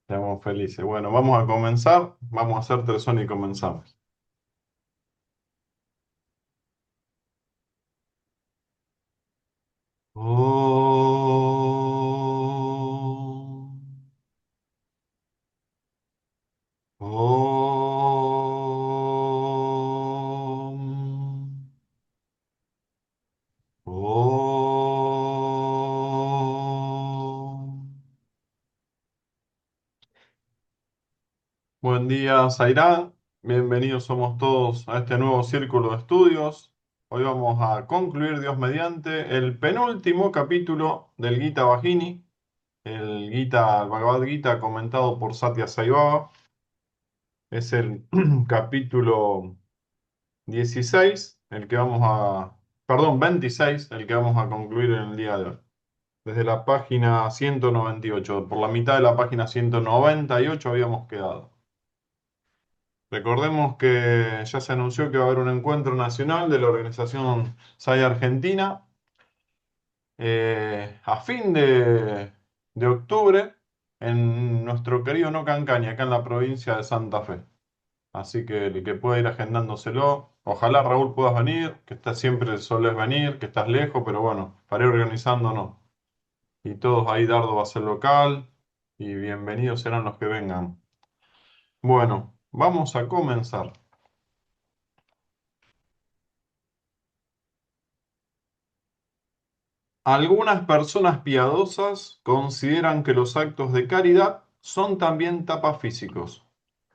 Estamos felices. Bueno, vamos a comenzar. Vamos a hacer tres son y comenzamos. Om, Om, Om. Buen día, Zairán. Bienvenidos somos todos a este nuevo círculo de estudios. Hoy vamos a concluir, Dios mediante, el penúltimo capítulo del Gita Vajini, el Bhagavad Gita comentado por Satya Sai Baba. Es el capítulo 16, perdón, 26, el que vamos a concluir en el día de hoy. Desde la página 198, por la mitad de la página 198 habíamos quedado. Recordemos que ya se anunció que va a haber un encuentro nacional de la organización SAI Argentina a fin de octubre en nuestro querido No Cancaña, acá en la provincia de Santa Fe. Así que el que pueda ir agendándoselo. Ojalá Raúl puedas venir, que estás siempre solés venir, que estás lejos, pero bueno, para ir organizándonos. Y todos ahí, Dardo va a ser local y bienvenidos serán los que vengan. Bueno, vamos a comenzar. Algunas personas piadosas consideran que los actos de caridad son también tapas físicos.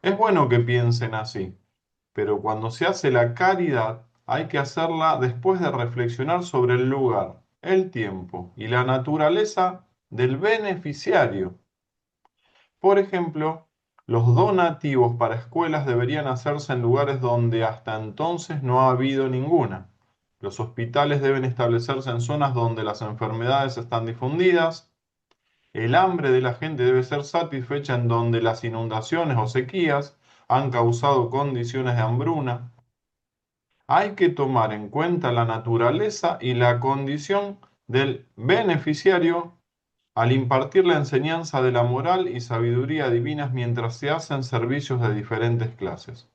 Es bueno que piensen así, pero cuando se hace la caridad hay que hacerla después de reflexionar sobre el lugar, el tiempo y la naturaleza del beneficiario. Por ejemplo, los donativos para escuelas deberían hacerse en lugares donde hasta entonces no ha habido ninguna. Los hospitales deben establecerse en zonas donde las enfermedades están difundidas. El hambre de la gente debe ser satisfecha en donde las inundaciones o sequías han causado condiciones de hambruna. Hay que tomar en cuenta la naturaleza y la condición del beneficiario al impartir la enseñanza de la moral y sabiduría divinas mientras se hacen servicios de diferentes clases.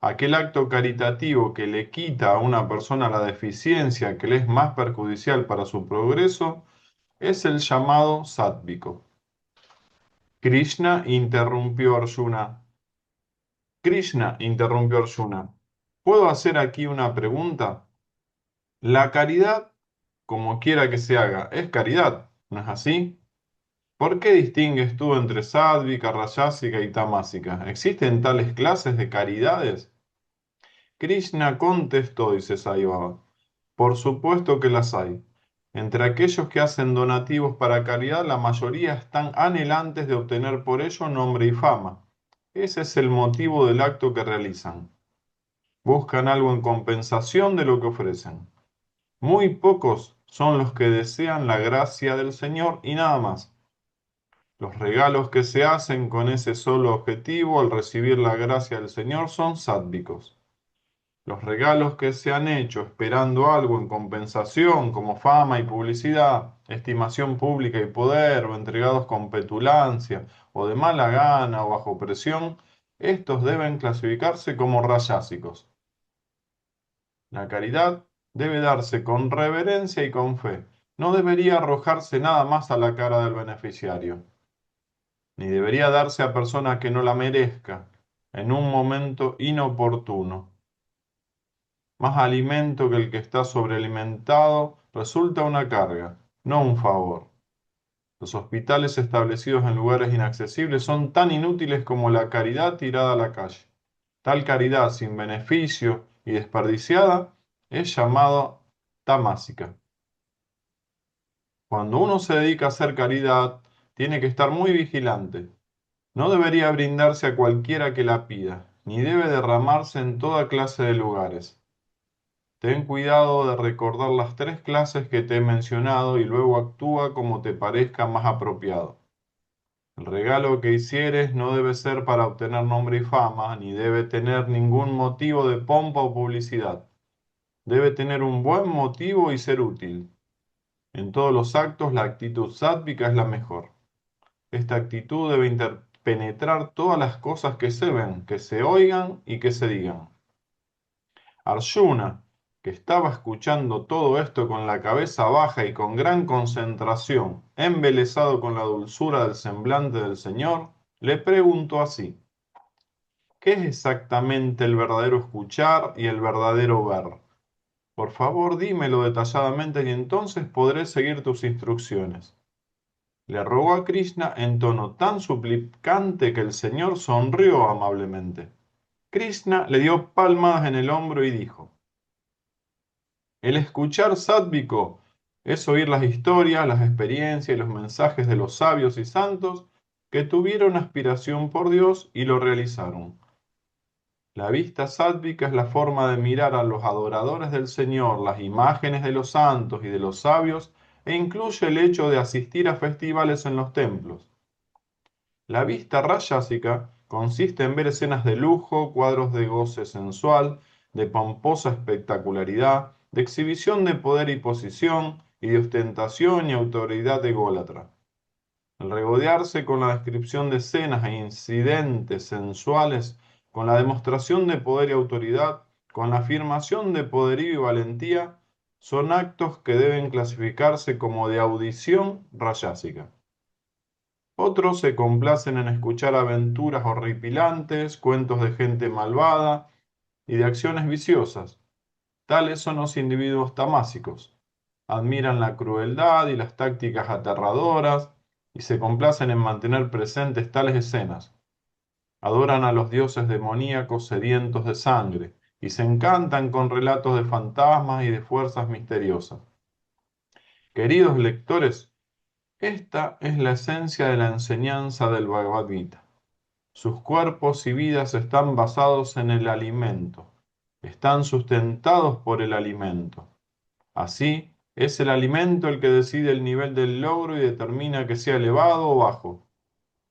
Aquel acto caritativo que le quita a una persona la deficiencia que le es más perjudicial para su progreso es el llamado sátvico. Krishna interrumpió a Arjuna. Krishna interrumpió a Arjuna. ¿Puedo hacer aquí una pregunta? La caridad, como quiera que se haga, es caridad, ¿no es así? ¿Por qué distingues tú entre sádvica, rayásica y tamásica? ¿Existen tales clases de caridades? Krishna contestó, dice Sai Baba, por supuesto que las hay. Entre aquellos que hacen donativos para caridad, la mayoría están anhelantes de obtener por ello nombre y fama. Ese es el motivo del acto que realizan. Buscan algo en compensación de lo que ofrecen. Muy pocos son los que desean la gracia del Señor y nada más. Los regalos que se hacen con ese solo objetivo al recibir la gracia del Señor son sádvicos. Los regalos que se han hecho esperando algo en compensación, como fama y publicidad, estimación pública y poder, o entregados con petulancia, o de mala gana, o bajo presión, estos deben clasificarse como rayásicos. La caridad debe darse con reverencia y con fe. No debería arrojarse nada más a la cara del beneficiario, ni debería darse a persona que no la merezca, en un momento inoportuno. Más alimento que el que está sobrealimentado resulta una carga, no un favor. Los hospitales establecidos en lugares inaccesibles son tan inútiles como la caridad tirada a la calle. Tal caridad sin beneficio y desperdiciada es llamada tamásica. Cuando uno se dedica a hacer caridad, tiene que estar muy vigilante. No debería brindarse a cualquiera que la pida, ni debe derramarse en toda clase de lugares. Ten cuidado de recordar las tres clases que te he mencionado y luego actúa como te parezca más apropiado. El regalo que hicieres no debe ser para obtener nombre y fama, ni debe tener ningún motivo de pompa o publicidad. Debe tener un buen motivo y ser útil. En todos los actos, la actitud sátvica es la mejor. esta actitud debe penetrar todas las cosas que se ven, que se oigan y que se digan. Arjuna, que estaba escuchando todo esto con la cabeza baja y con gran concentración, embelesado con la dulzura del semblante del Señor, le preguntó así: ¿qué es exactamente el verdadero escuchar y el verdadero ver? Por favor, dímelo detalladamente y entonces podré seguir tus instrucciones. Le rogó a Krishna en tono tan suplicante que el Señor sonrió amablemente. Krishna le dio palmadas en el hombro y dijo: el escuchar sádvico es oír las historias, las experiencias y los mensajes de los sabios y santos que tuvieron aspiración por Dios y lo realizaron. La vista sádvica es la forma de mirar a los adoradores del Señor, las imágenes de los santos y de los sabios, e incluye el hecho de asistir a festivales en los templos. La vista rayásica consiste en ver escenas de lujo, cuadros de goce sensual, de pomposa espectacularidad, de exhibición de poder y posición, y de ostentación y autoridad ególatra. El regodearse con la descripción de escenas e incidentes sensuales, con la demostración de poder y autoridad, con la afirmación de poderío y valentía, son actos que deben clasificarse como de audición rayásica. Otros se complacen en escuchar aventuras horripilantes, cuentos de gente malvada y de acciones viciosas. Tales son los individuos tamásicos. Admiran la crueldad y las tácticas aterradoras y se complacen en mantener presentes tales escenas. Adoran a los dioses demoníacos sedientos de sangre y se encantan con relatos de fantasmas y de fuerzas misteriosas. Queridos lectores, esta es la esencia de la enseñanza del Bhagavad Gita. Sus cuerpos y vidas están basados en el alimento, están sustentados por el alimento. Así, es el alimento el que decide el nivel del logro y determina que sea elevado o bajo.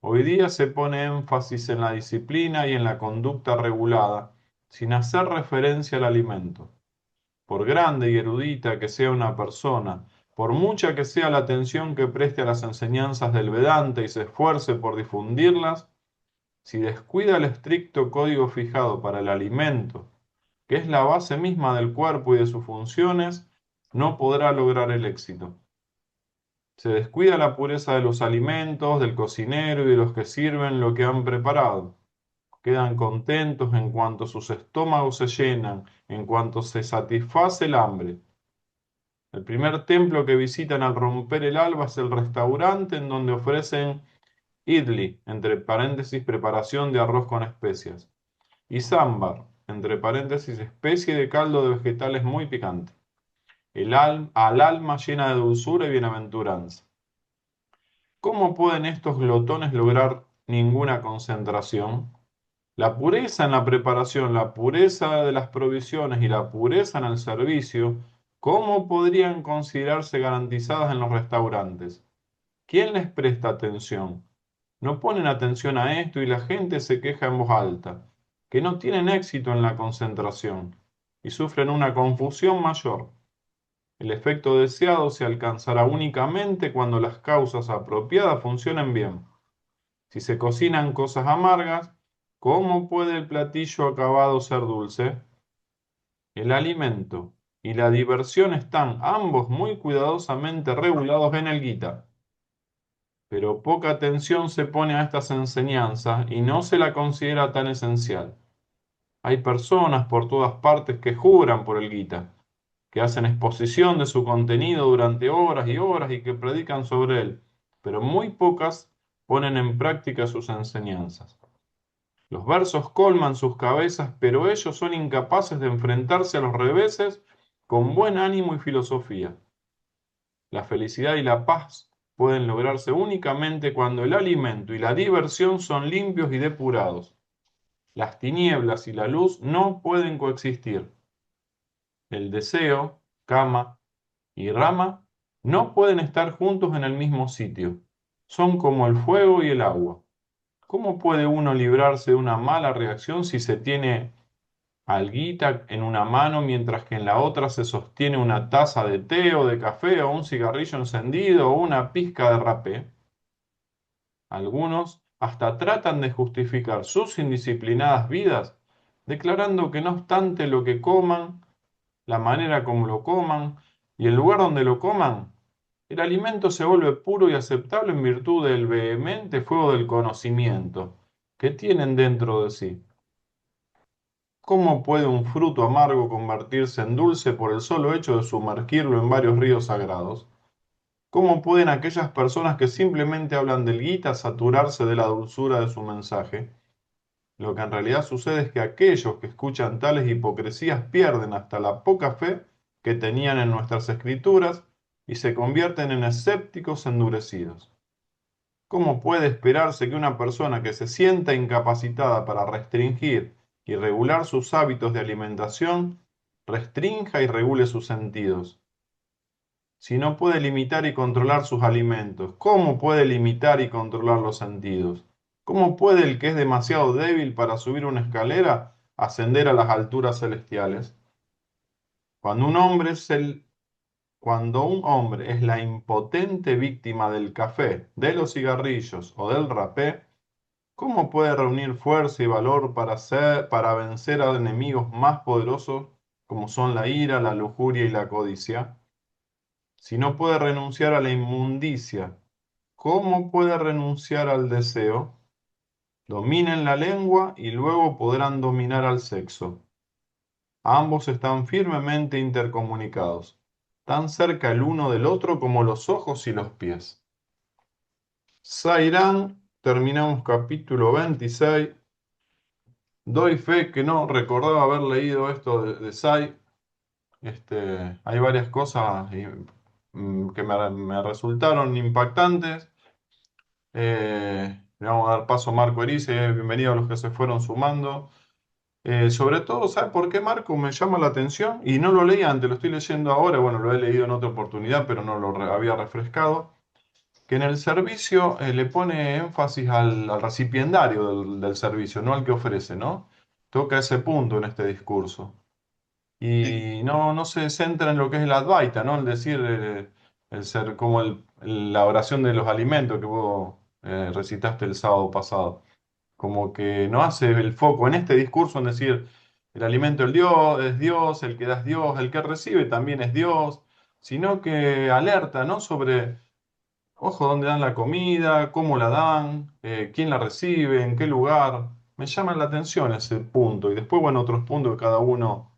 Hoy día se pone énfasis en la disciplina y en la conducta regulada, sin hacer referencia al alimento. Por grande y erudita que sea una persona, por mucha que sea la atención que preste a las enseñanzas del Vedanta y se esfuerce por difundirlas, si descuida el estricto código fijado para el alimento, que es la base misma del cuerpo y de sus funciones, no podrá lograr el éxito. Se descuida la pureza de los alimentos, del cocinero y de los que sirven lo que han preparado. Quedan contentos en cuanto sus estómagos se llenan, en cuanto se satisface el hambre. El primer templo que visitan al romper el alba es el restaurante en donde ofrecen idli, entre paréntesis preparación de arroz con especias, y sambar, entre paréntesis especie de caldo de vegetales muy picante, al alma llena de dulzura y bienaventuranza. ¿Cómo pueden estos glotones lograr ninguna concentración? La pureza en la preparación, la pureza de las provisiones y la pureza en el servicio, ¿cómo podrían considerarse garantizadas en los restaurantes? ¿Quién les presta atención? No ponen atención a esto y la gente se queja en voz alta, que no tienen éxito en la concentración y sufren una confusión mayor. El efecto deseado se alcanzará únicamente cuando las causas apropiadas funcionen bien. Si se cocinan cosas amargas, ¿cómo puede el platillo acabado ser dulce? El alimento y la diversión están ambos muy cuidadosamente regulados en el Gita, pero poca atención se pone a estas enseñanzas y no se la considera tan esencial. Hay personas por todas partes que juran por el Gita, que hacen exposición de su contenido durante horas y horas y que predican sobre él, pero muy pocas ponen en práctica sus enseñanzas. Los versos colman sus cabezas, pero ellos son incapaces de enfrentarse a los reveses con buen ánimo y filosofía. La felicidad y la paz pueden lograrse únicamente cuando el alimento y la diversión son limpios y depurados. Las tinieblas y la luz no pueden coexistir. El deseo, kama y rama no pueden estar juntos en el mismo sitio. Son como el fuego y el agua. ¿Cómo puede uno librarse de una mala reacción si se tiene alguita en una mano mientras que en la otra se sostiene una taza de té o de café o un cigarrillo encendido o una pizca de rapé? Algunos hasta tratan de justificar sus indisciplinadas vidas, declarando que no obstante lo que coman, la manera como lo coman y el lugar donde lo coman, el alimento se vuelve puro y aceptable en virtud del vehemente fuego del conocimiento que tienen dentro de sí. ¿Cómo puede un fruto amargo convertirse en dulce por el solo hecho de sumergirlo en varios ríos sagrados? ¿Cómo pueden aquellas personas que simplemente hablan del guita saturarse de la dulzura de su mensaje? Lo que en realidad sucede es que aquellos que escuchan tales hipocresías pierden hasta la poca fe que tenían en nuestras escrituras y se convierten en escépticos endurecidos. ¿Cómo puede esperarse que una persona que se sienta incapacitada para restringir y regular sus hábitos de alimentación restrinja y regule sus sentidos? Si no puede limitar y controlar sus alimentos, ¿cómo puede limitar y controlar los sentidos? ¿Cómo puede el que es demasiado débil para subir una escalera ascender a las alturas celestiales? Cuando un hombre es cuando un hombre es la impotente víctima del café, de los cigarrillos o del rapé, ¿cómo puede reunir fuerza y valor para vencer a enemigos más poderosos como son la ira, la lujuria y la codicia? Si no puede renunciar a la inmundicia, ¿cómo puede renunciar al deseo? Dominen la lengua y luego podrán dominar al sexo. Ambos están firmemente intercomunicados, tan cerca el uno del otro como los ojos y los pies. Sairán, terminamos capítulo 26. Doy fe que no recordaba haber leído esto de Sai. Hay varias cosas que me resultaron impactantes. Le vamos a dar paso a Marco Erice, bienvenido a los que se fueron sumando. Sobre todo, ¿sabe por qué Marco me llama la atención? Y no lo leí antes, lo estoy leyendo ahora, bueno, lo he leído en otra oportunidad, pero no lo había refrescado, que en el servicio le pone énfasis al recipiendario del servicio, no al que ofrece, ¿no? Toca ese punto en este discurso. Sí. Y no se centra en lo que es el Advaita, ¿no? El decir, el ser como la oración de los alimentos que vos recitaste el sábado pasado. Como que no hace el foco en este discurso en decir, el alimento es Dios, el que da es Dios, el que recibe también es Dios, sino que alerta, ¿no? Sobre, ojo, dónde dan la comida, cómo la dan, quién la recibe, en qué lugar. Me llama la atención ese punto. Y después, bueno, otros puntos que cada uno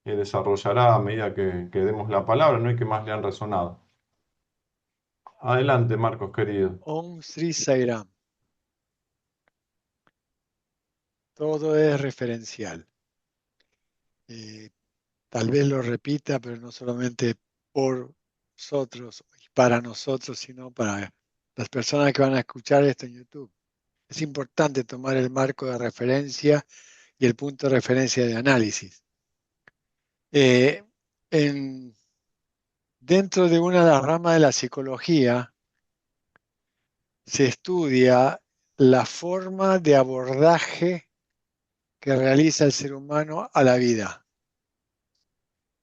desarrollará a medida que demos la palabra, ¿no? Y que más le han resonado. Adelante, Marcos, querido. Om Sri Sairam. Todo es referencial. Eh, Tal vez lo repita, pero no solamente por nosotros y para nosotros, sino para las personas que van a escuchar esto en YouTube. Es importante tomar el marco de referencia y el punto de referencia de análisis. Eh, en- Dentro de una de las ramas de la psicología se estudia la forma de abordaje que realiza el ser humano a la vida.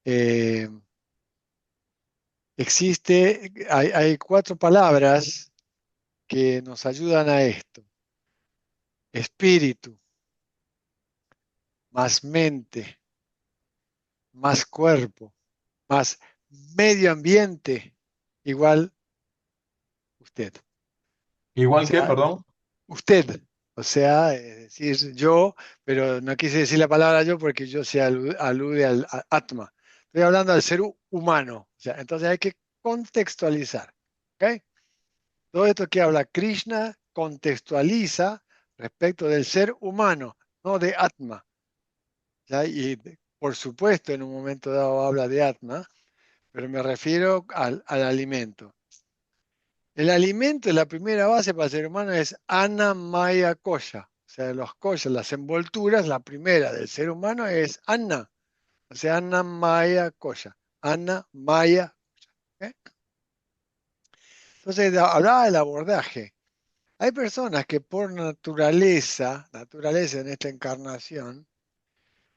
Eh, hay cuatro palabras que nos ayudan a esto. Espíritu, más mente, más cuerpo, más medio ambiente, igual usted. O Igual que, sea, perdón. usted. O sea, es decir, yo, pero no quise decir la palabra yo porque yo se alude al Atma. Estoy hablando del ser humano. O sea, entonces hay que contextualizar. ¿Ok? Todo esto que habla Krishna contextualiza respecto del ser humano, no de Atma. ¿Ya? Y por supuesto, en un momento dado habla de Atma, pero me refiero al alimento. El alimento, la primera base para el ser humano es Anna Maya Kosha. O sea, los koshas, las envolturas, la primera del ser humano es Anna. O sea, Anna Maya Kosha. Anna Maya. ¿Eh? Entonces, hablaba del abordaje. Hay personas que por naturaleza en esta encarnación,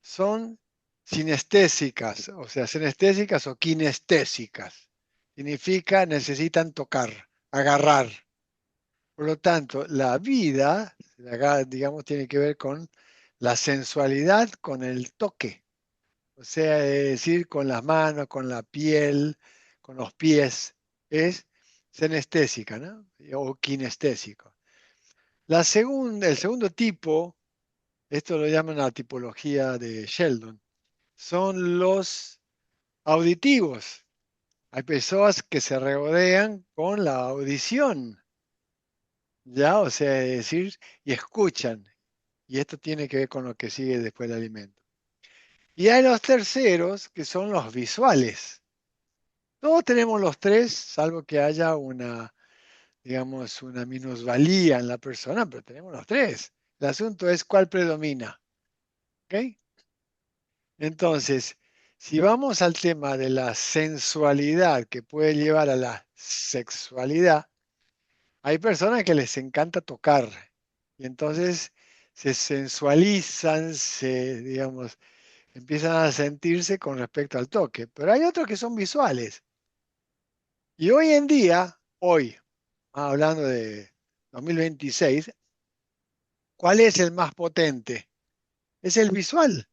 son sinestésicas, o sea, sinestésicas o kinestésicas. Significa necesitan tocar, agarrar. Por lo tanto, la vida, acá, digamos, tiene que ver con la sensualidad, con el toque. O sea, es decir, con las manos, con la piel, con los pies. Es senestésica, ¿no? O kinestésico. El segundo tipo, esto lo llaman la tipología de Sheldon, son los auditivos. Hay personas que se regodean con la audición, ¿ya? O sea, es decir, y escuchan. Y esto tiene que ver con lo que sigue después del alimento. Y hay los terceros, que son los visuales. Todos tenemos los tres, salvo que haya una, digamos, una minusvalía en la persona, pero tenemos los tres. El asunto es cuál predomina. ¿Ok? Entonces, si vamos al tema de la sensualidad que puede llevar a la sexualidad, hay personas que les encanta tocar y entonces se sensualizan, digamos, empiezan a sentirse con respecto al toque. Pero hay otros que son visuales. Y hoy en día, hoy, hablando de 2026, ¿cuál es el más potente? Es el visual.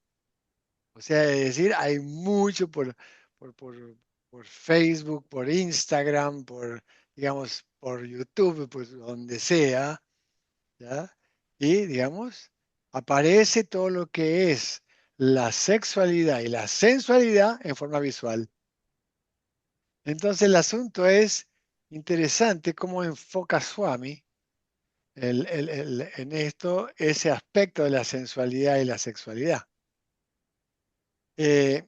O sea, es decir, hay mucho por, por- por Facebook, por Instagram, digamos, por YouTube, pues donde sea, ¿ya? Y, digamos, aparece todo lo que es la sexualidad y la sensualidad en forma visual. Entonces, el asunto es interesante cómo enfoca Swami en esto, ese aspecto de la sensualidad y la sexualidad. Eh,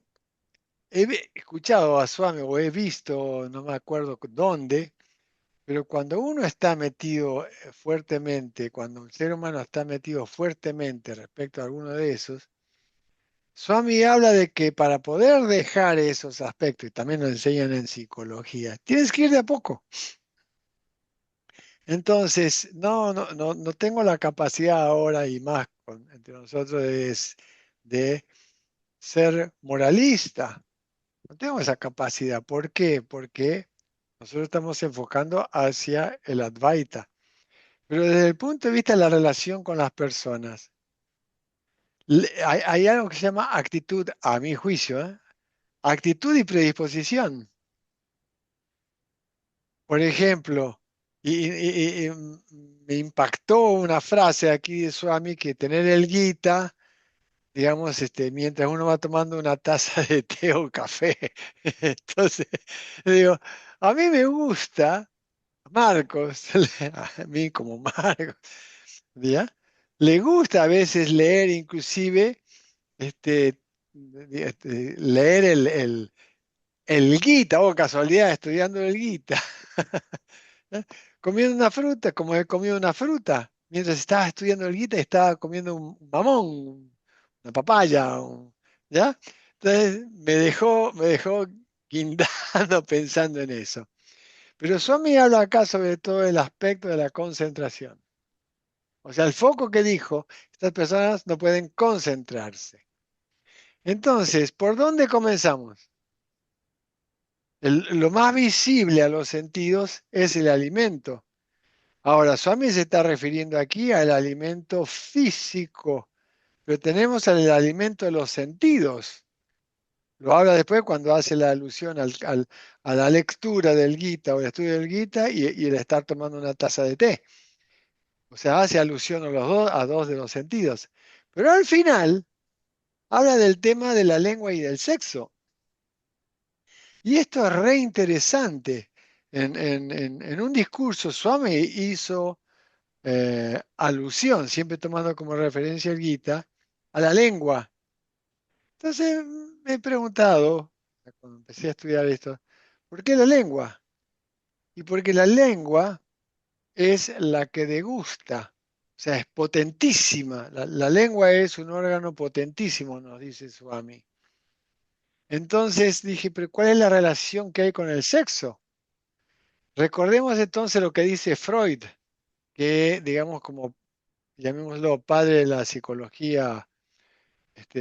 escuchado a Swami o he visto, no me acuerdo dónde, pero cuando uno está metido fuertemente, cuando un ser humano está metido fuertemente respecto a alguno de esos, Swami habla de que para poder dejar esos aspectos, y también lo enseñan en psicología, tienes que ir de a poco. Entonces, no tengo la capacidad ahora y más entre nosotros de ser moralista. No tengo esa capacidad. ¿Por qué? Porque nosotros estamos enfocando hacia el Advaita. Pero desde el punto de vista de la relación con las personas, hay algo que se llama actitud, a mi juicio, ¿eh? Actitud y predisposición. Por ejemplo, y me impactó una frase aquí de Swami que tener el Gita, digamos, mientras uno va tomando una taza de té o café. Entonces, digo, a mí me gusta, Marcos, a mí como Marcos, ¿ya? Le gusta a veces leer, inclusive, este, leer el Gita, o casualidad, estudiando el Gita. ¿Eh? Comiendo una fruta, como he comido una fruta. Mientras estaba estudiando el Gita, estaba comiendo un mamón, una papaya, ¿ya? Entonces me dejó guindando pensando en eso. Pero Swami habla acá sobre todo el aspecto de la concentración. O sea, el foco que dijo, estas personas no pueden concentrarse. Entonces, ¿por dónde comenzamos? Lo más visible a los sentidos es el alimento. Ahora, Swami se está refiriendo aquí al alimento físico, pero tenemos el alimento de los sentidos. Lo habla después cuando hace la alusión a la lectura del Gita o el estudio del Gita y el estar tomando una taza de té. O sea, hace alusión a dos de los sentidos. Pero al final habla del tema de la lengua y del sexo. Y esto es re interesante. En un discurso, Swami hizo alusión, siempre tomando como referencia el Gita, a la lengua. Entonces me he preguntado, cuando empecé a estudiar esto, ¿por qué la lengua? Y porque la lengua es la que degusta, o sea, es potentísima. La lengua es un órgano potentísimo, nos dice Swami. Entonces dije, pero ¿cuál es la relación que hay con el sexo? Recordemos entonces lo que dice Freud, que digamos como, llamémoslo, padre de la psicología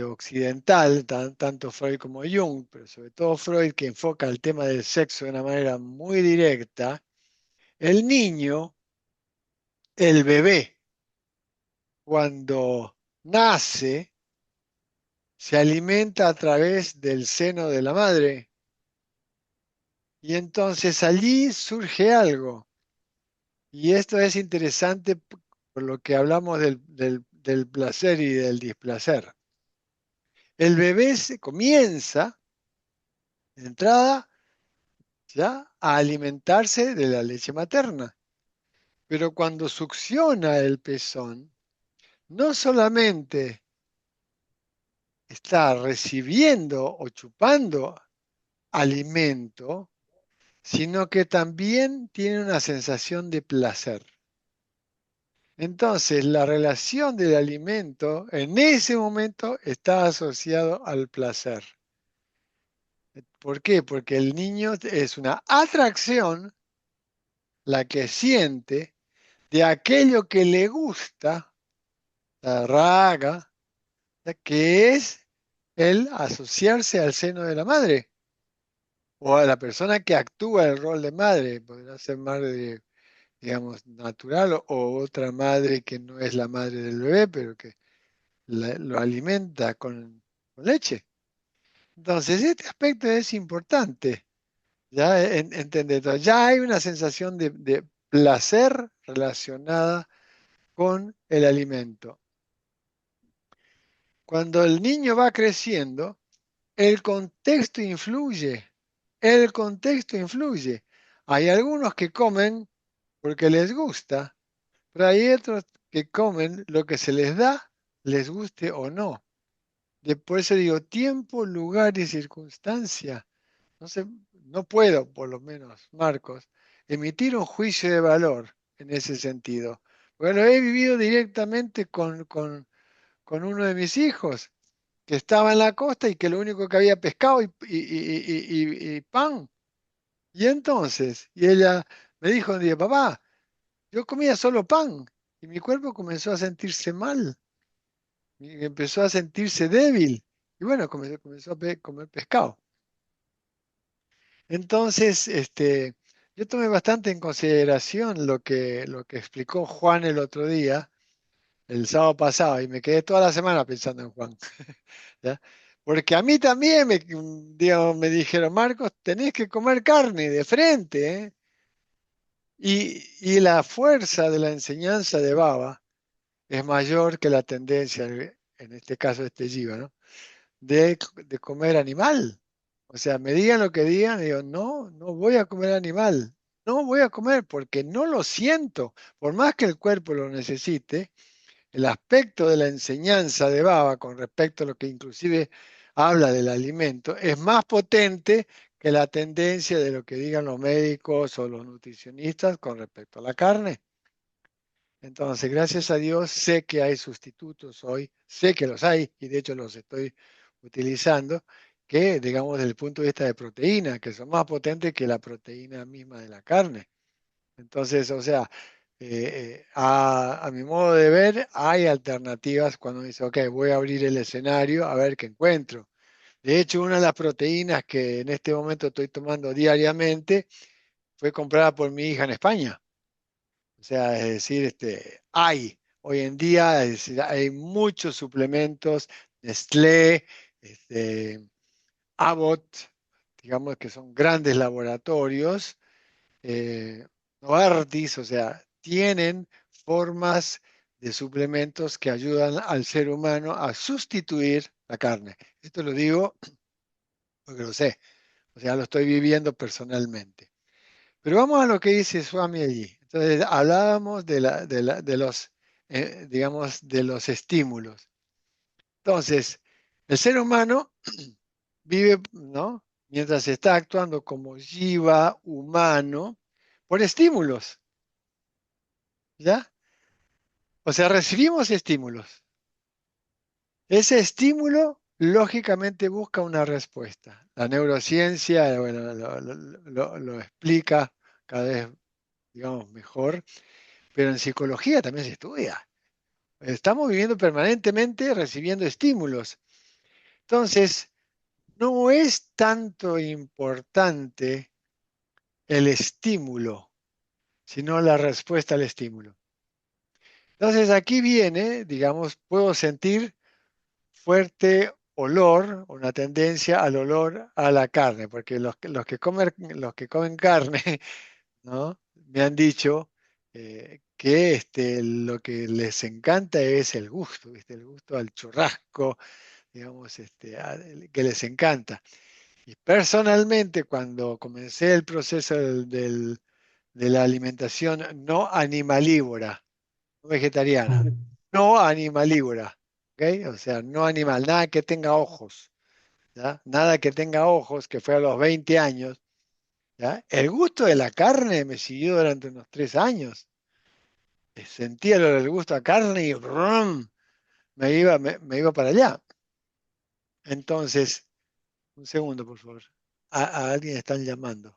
occidental, tanto Freud como Jung, pero sobre todo Freud, que enfoca el tema del sexo de una manera muy directa, el niño El bebé, cuando nace, se alimenta a través del seno de la madre y entonces allí surge algo. Y esto es interesante por lo que hablamos del placer y del displacer. El bebé se comienza, de entrada, ya a alimentarse de la leche materna, pero cuando succiona el pezón, no solamente está recibiendo o chupando alimento, sino que también tiene una sensación de placer. Entonces, la relación del alimento en ese momento está asociado al placer. ¿Por qué? Porque el niño es una atracción la que siente de aquello que le gusta, la raga, que es el asociarse al seno de la madre o a la persona que actúa el rol de madre. Podrá ser madre, digamos, natural o otra madre que no es la madre del bebé, pero que lo alimenta con leche. Entonces, este aspecto es importante, ¿ya? Entender. Entonces, ya hay una sensación de placer relacionada con el alimento. Cuando el niño va creciendo, el contexto influye. El contexto influye. Hay algunos que comen porque les gusta, pero hay otros que comen lo que se les da, les guste o no. Por eso digo, tiempo, lugar y circunstancia. No sé, no puedo, por lo menos, Marcos, emitir un juicio de valor en ese sentido. Porque lo he vivido directamente con uno de mis hijos, que estaba en la costa y que lo único que había pescado y pan. Y entonces, y ella me dijo un día, papá, yo comía solo pan y mi cuerpo comenzó a sentirse mal, y empezó a sentirse débil. Y bueno, comenzó a comer pescado. Entonces, yo tomé bastante en consideración lo que explicó Juan el otro día, el sábado pasado, y me quedé toda la semana pensando en Juan. ¿Ya? Porque a mí también digamos, me dijeron, Marcos, tenés que comer carne de frente, ¿eh? Y la fuerza de la enseñanza de Baba es mayor que la tendencia, en este caso este Jiva, ¿no? de comer animal. O sea, me digan lo que digan, digo, no, no voy a comer animal. No voy a comer porque no lo siento. Por más que el cuerpo lo necesite, el aspecto de la enseñanza de Baba con respecto a lo que inclusive habla del alimento es más potente que la tendencia de lo que digan los médicos o los nutricionistas con respecto a la carne. Entonces, gracias a Dios, sé que hay sustitutos hoy, sé que los hay y de hecho los estoy utilizando, que digamos desde el punto de vista de proteína, que son más potentes que la proteína misma de la carne. Entonces, o sea, a mi modo de ver, hay alternativas cuando dice, ok, voy a abrir el escenario a ver qué encuentro. De hecho, una de las proteínas que en este momento estoy tomando diariamente fue comprada por mi hija en España. O sea, es decir, hoy en día, es decir, hay muchos suplementos, Nestlé, este, Abbott, digamos que son grandes laboratorios, eh, Novartis, o sea, tienen formas de suplementos que ayudan al ser humano a sustituir la carne. Esto lo digo porque lo sé, o sea, lo estoy viviendo personalmente. Pero vamos a lo que dice Swami allí. Entonces, hablábamos de los, digamos, de los estímulos. Entonces, el ser humano vive, ¿no? Mientras está actuando como jiva humano por estímulos, ¿ya? O sea, recibimos estímulos. Ese estímulo lógicamente busca una respuesta. La neurociencia, bueno, lo explica cada vez, digamos, mejor, pero en psicología también se estudia. Estamos viviendo permanentemente recibiendo estímulos. Entonces, no es tanto importante el estímulo, sino la respuesta al estímulo. Entonces aquí viene, digamos, puedo sentir fuerte olor, una tendencia al olor a la carne, porque los que comen carne, ¿no? Me han dicho que lo que les encanta es el gusto, ¿viste? El gusto al churrasco, digamos, que les encanta. Y personalmente, cuando comencé el proceso de la alimentación no animalívora, no vegetariana, no animalívora, ¿ok? O sea, no animal, nada que tenga ojos, ¿ya? Nada que tenga ojos, que fue a los 20 años, ¿ya? El gusto de la carne me siguió durante unos 3 años. Sentía el gusto a carne y ¡rum! Me iba para allá. Entonces, un segundo, por favor. A alguien están llamando.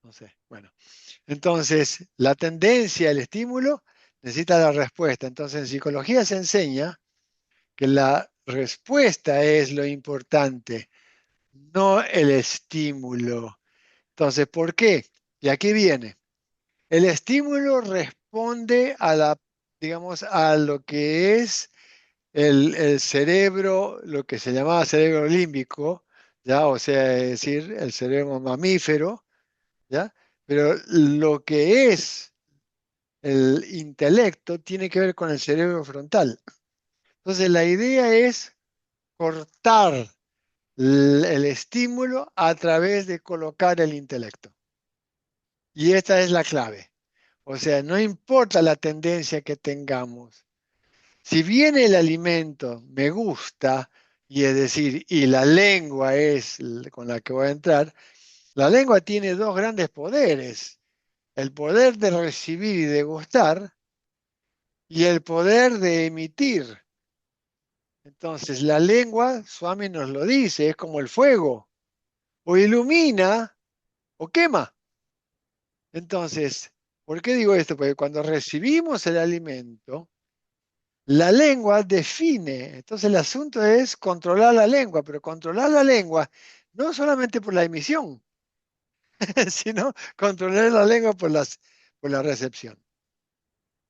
No sé. Bueno, entonces, la tendencia, el estímulo, necesita la respuesta. Entonces, en psicología se enseña que la respuesta es lo importante, no el estímulo. Entonces, ¿por qué? Y aquí viene. El estímulo responde a digamos, a lo que es el cerebro, lo que se llamaba cerebro límbico, ¿ya? O sea, es decir, el cerebro mamífero, ¿ya? Pero lo que es el intelecto tiene que ver con el cerebro frontal. Entonces, la idea es cortar el estímulo a través de colocar el intelecto. Y esta es la clave. O sea, no importa la tendencia que tengamos. Si bien el alimento me gusta, y es decir, y la lengua es con la que voy a entrar, la lengua tiene dos grandes poderes. El poder de recibir y degustar y el poder de emitir. Entonces, la lengua, Swami nos lo dice, es como el fuego, o ilumina o quema. Entonces, ¿por qué digo esto? Porque cuando recibimos el alimento, la lengua define. Entonces, el asunto es controlar la lengua, pero controlar la lengua no solamente por la emisión, sino controlar la lengua por la recepción.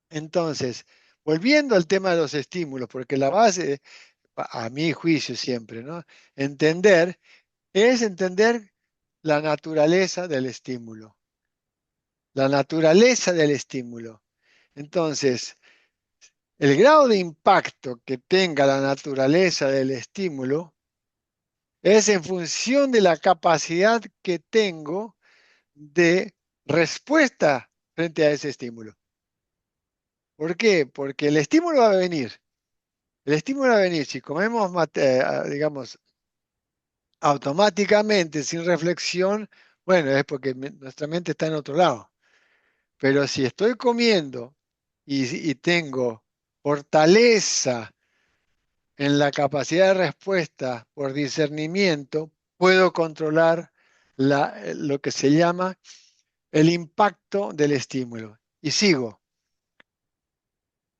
Entonces, volviendo al tema de los estímulos, porque la base, a mi juicio siempre, ¿no? Entender es entender la naturaleza del estímulo. La naturaleza del estímulo. Entonces, el grado de impacto que tenga la naturaleza del estímulo es en función de la capacidad que tengo de respuesta frente a ese estímulo. ¿Por qué? Porque el estímulo va a venir. El estímulo va a venir. Si comemos, digamos, automáticamente, sin reflexión, bueno, es porque nuestra mente está en otro lado. Pero si estoy comiendo y tengo fortaleza en la capacidad de respuesta por discernimiento, puedo controlar lo que se llama el impacto del estímulo. Y sigo.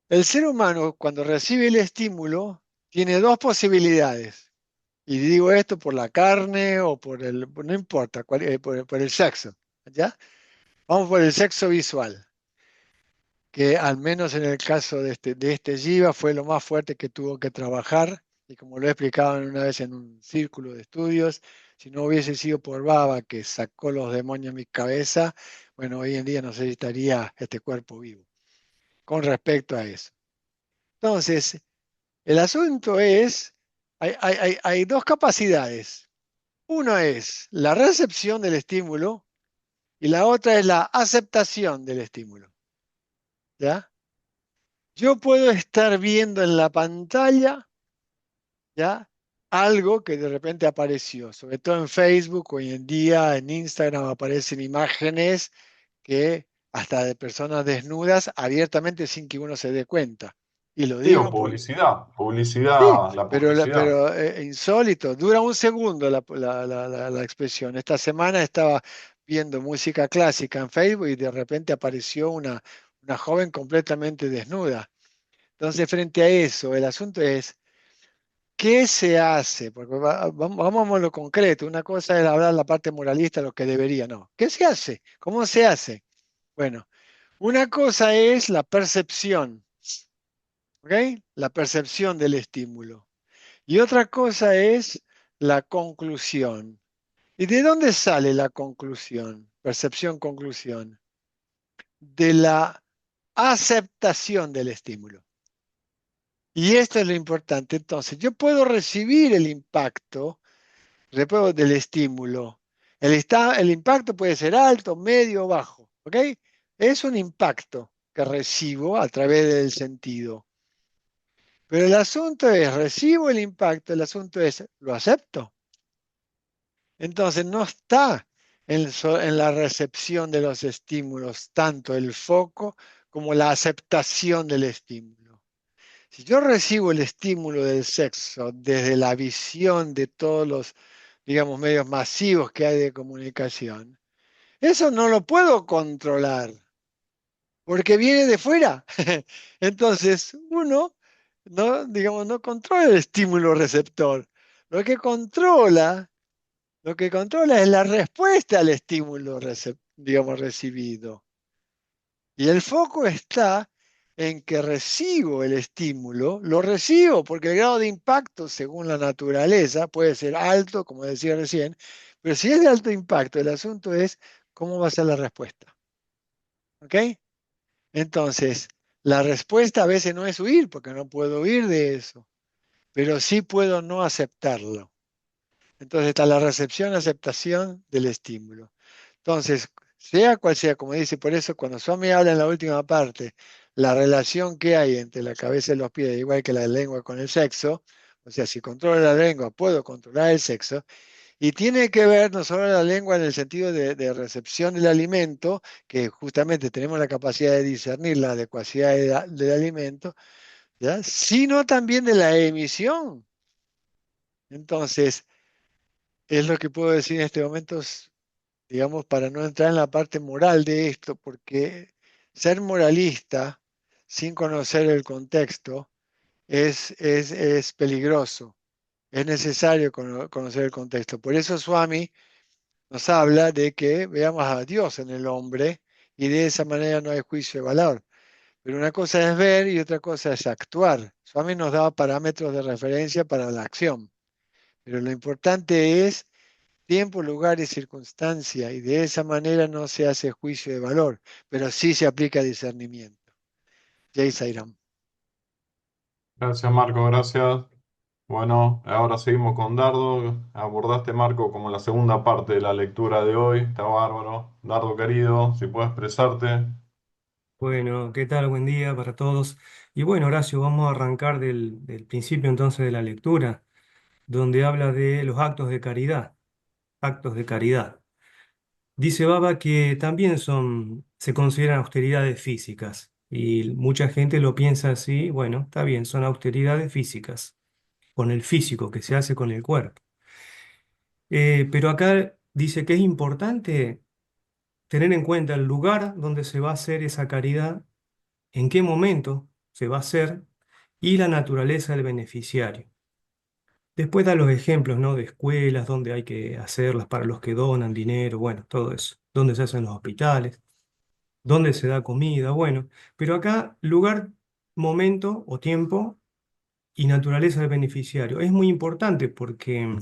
El ser humano, cuando recibe el estímulo, tiene dos posibilidades. Y digo esto por la carne o no importa, por el sexo. ¿Ya? Vamos por el sexo visual, que al menos en el caso de este Jiva fue lo más fuerte que tuvo que trabajar. Y como lo he explicado una vez en un círculo de estudios, si no hubiese sido por Baba que sacó los demonios de mi cabeza, bueno, hoy en día no sé si estaría este cuerpo vivo con respecto a eso. Entonces, el asunto es, hay dos capacidades. Una es la recepción del estímulo y la otra es la aceptación del estímulo. ¿Ya? Yo puedo estar viendo en la pantalla, ¿ya? Algo que de repente apareció, sobre todo en Facebook, hoy en día en Instagram aparecen imágenes que hasta de personas desnudas abiertamente sin que uno se dé cuenta. Y lo Sí, o digo por... publicidad, Sí, publicidad, la pero, publicidad. insólito, dura un segundo la expresión. Esta semana estaba viendo música clásica en Facebook y de repente apareció una joven completamente desnuda. Entonces, frente a eso, el asunto es, ¿qué se hace? Porque vamos a lo concreto. Una cosa es hablar la parte moralista, lo que debería, no. ¿Qué se hace? ¿Cómo se hace? Bueno. Una cosa es la percepción, ¿ok? La percepción del estímulo. Y otra cosa es la conclusión. ¿Y de dónde sale la conclusión? Percepción, conclusión. De la aceptación del estímulo. Y esto es lo importante. Entonces, yo puedo recibir el impacto del estímulo. El impacto puede ser alto, medio o bajo. ¿Ok? Es un impacto que recibo a través del sentido. Pero el asunto es, recibo el impacto, el asunto es, ¿lo acepto? Entonces, no está en la recepción de los estímulos tanto el foco como la aceptación del estímulo. Si yo recibo el estímulo del sexo desde la visión de todos los, digamos, medios masivos que hay de comunicación, eso no lo puedo controlar porque viene de fuera. Entonces, uno no, digamos, no controla el estímulo receptor. Lo que controla, lo que controla es la respuesta al estímulo digamos, recibido. Y el foco está en que recibo el estímulo, lo recibo porque el grado de impacto, según la naturaleza, puede ser alto, como decía recién, pero si es de alto impacto, el asunto es cómo va a ser la respuesta. ¿Ok? Entonces, la respuesta a veces no es huir, porque no puedo huir de eso, pero sí puedo no aceptarlo. Entonces está la recepción, aceptación del estímulo. Entonces, sea cual sea, como dice, por eso cuando Swami habla en la última parte, la relación que hay entre la cabeza y los pies, igual que la lengua con el sexo, o sea, si controlo la lengua, puedo controlar el sexo, y tiene que ver no solo la lengua en el sentido de recepción del alimento, que justamente tenemos la capacidad de discernir la adecuacidad del alimento, ¿ya? Sino también de la emisión. Entonces, es lo que puedo decir en este momento, digamos, para no entrar en la parte moral de esto, porque ser moralista sin conocer el contexto es peligroso. Es necesario conocer el contexto. Por eso Swami nos habla de que veamos a Dios en el hombre y de esa manera no hay juicio de valor. Pero una cosa es ver y otra cosa es actuar. Swami nos da parámetros de referencia para la acción, pero lo importante es tiempo, lugar y circunstancia, y de esa manera no se hace juicio de valor, pero sí se aplica discernimiento. Jai Sairam. Gracias, Marco, gracias. Bueno, ahora seguimos con Dardo. Abordaste, Marco, como la segunda parte de la lectura de hoy. Está bárbaro. Dardo, querido, si puedes expresarte. Bueno, ¿qué tal? Buen día para todos. Y bueno, Horacio, vamos a arrancar del principio entonces de la lectura, donde habla de los actos de caridad, actos de caridad. Dice Baba que también se consideran austeridades físicas, y mucha gente lo piensa así, bueno, está bien, son austeridades físicas, con el físico que se hace con el cuerpo. Pero acá dice que es importante tener en cuenta el lugar donde se va a hacer esa caridad, en qué momento se va a hacer y la naturaleza del beneficiario. Después da los ejemplos, ¿no? De escuelas, donde hay que hacerlas para los que donan dinero, bueno, todo eso. Dónde se hacen los hospitales, dónde se da comida, bueno. Pero acá, lugar, momento o tiempo y naturaleza del beneficiario. Es muy importante porque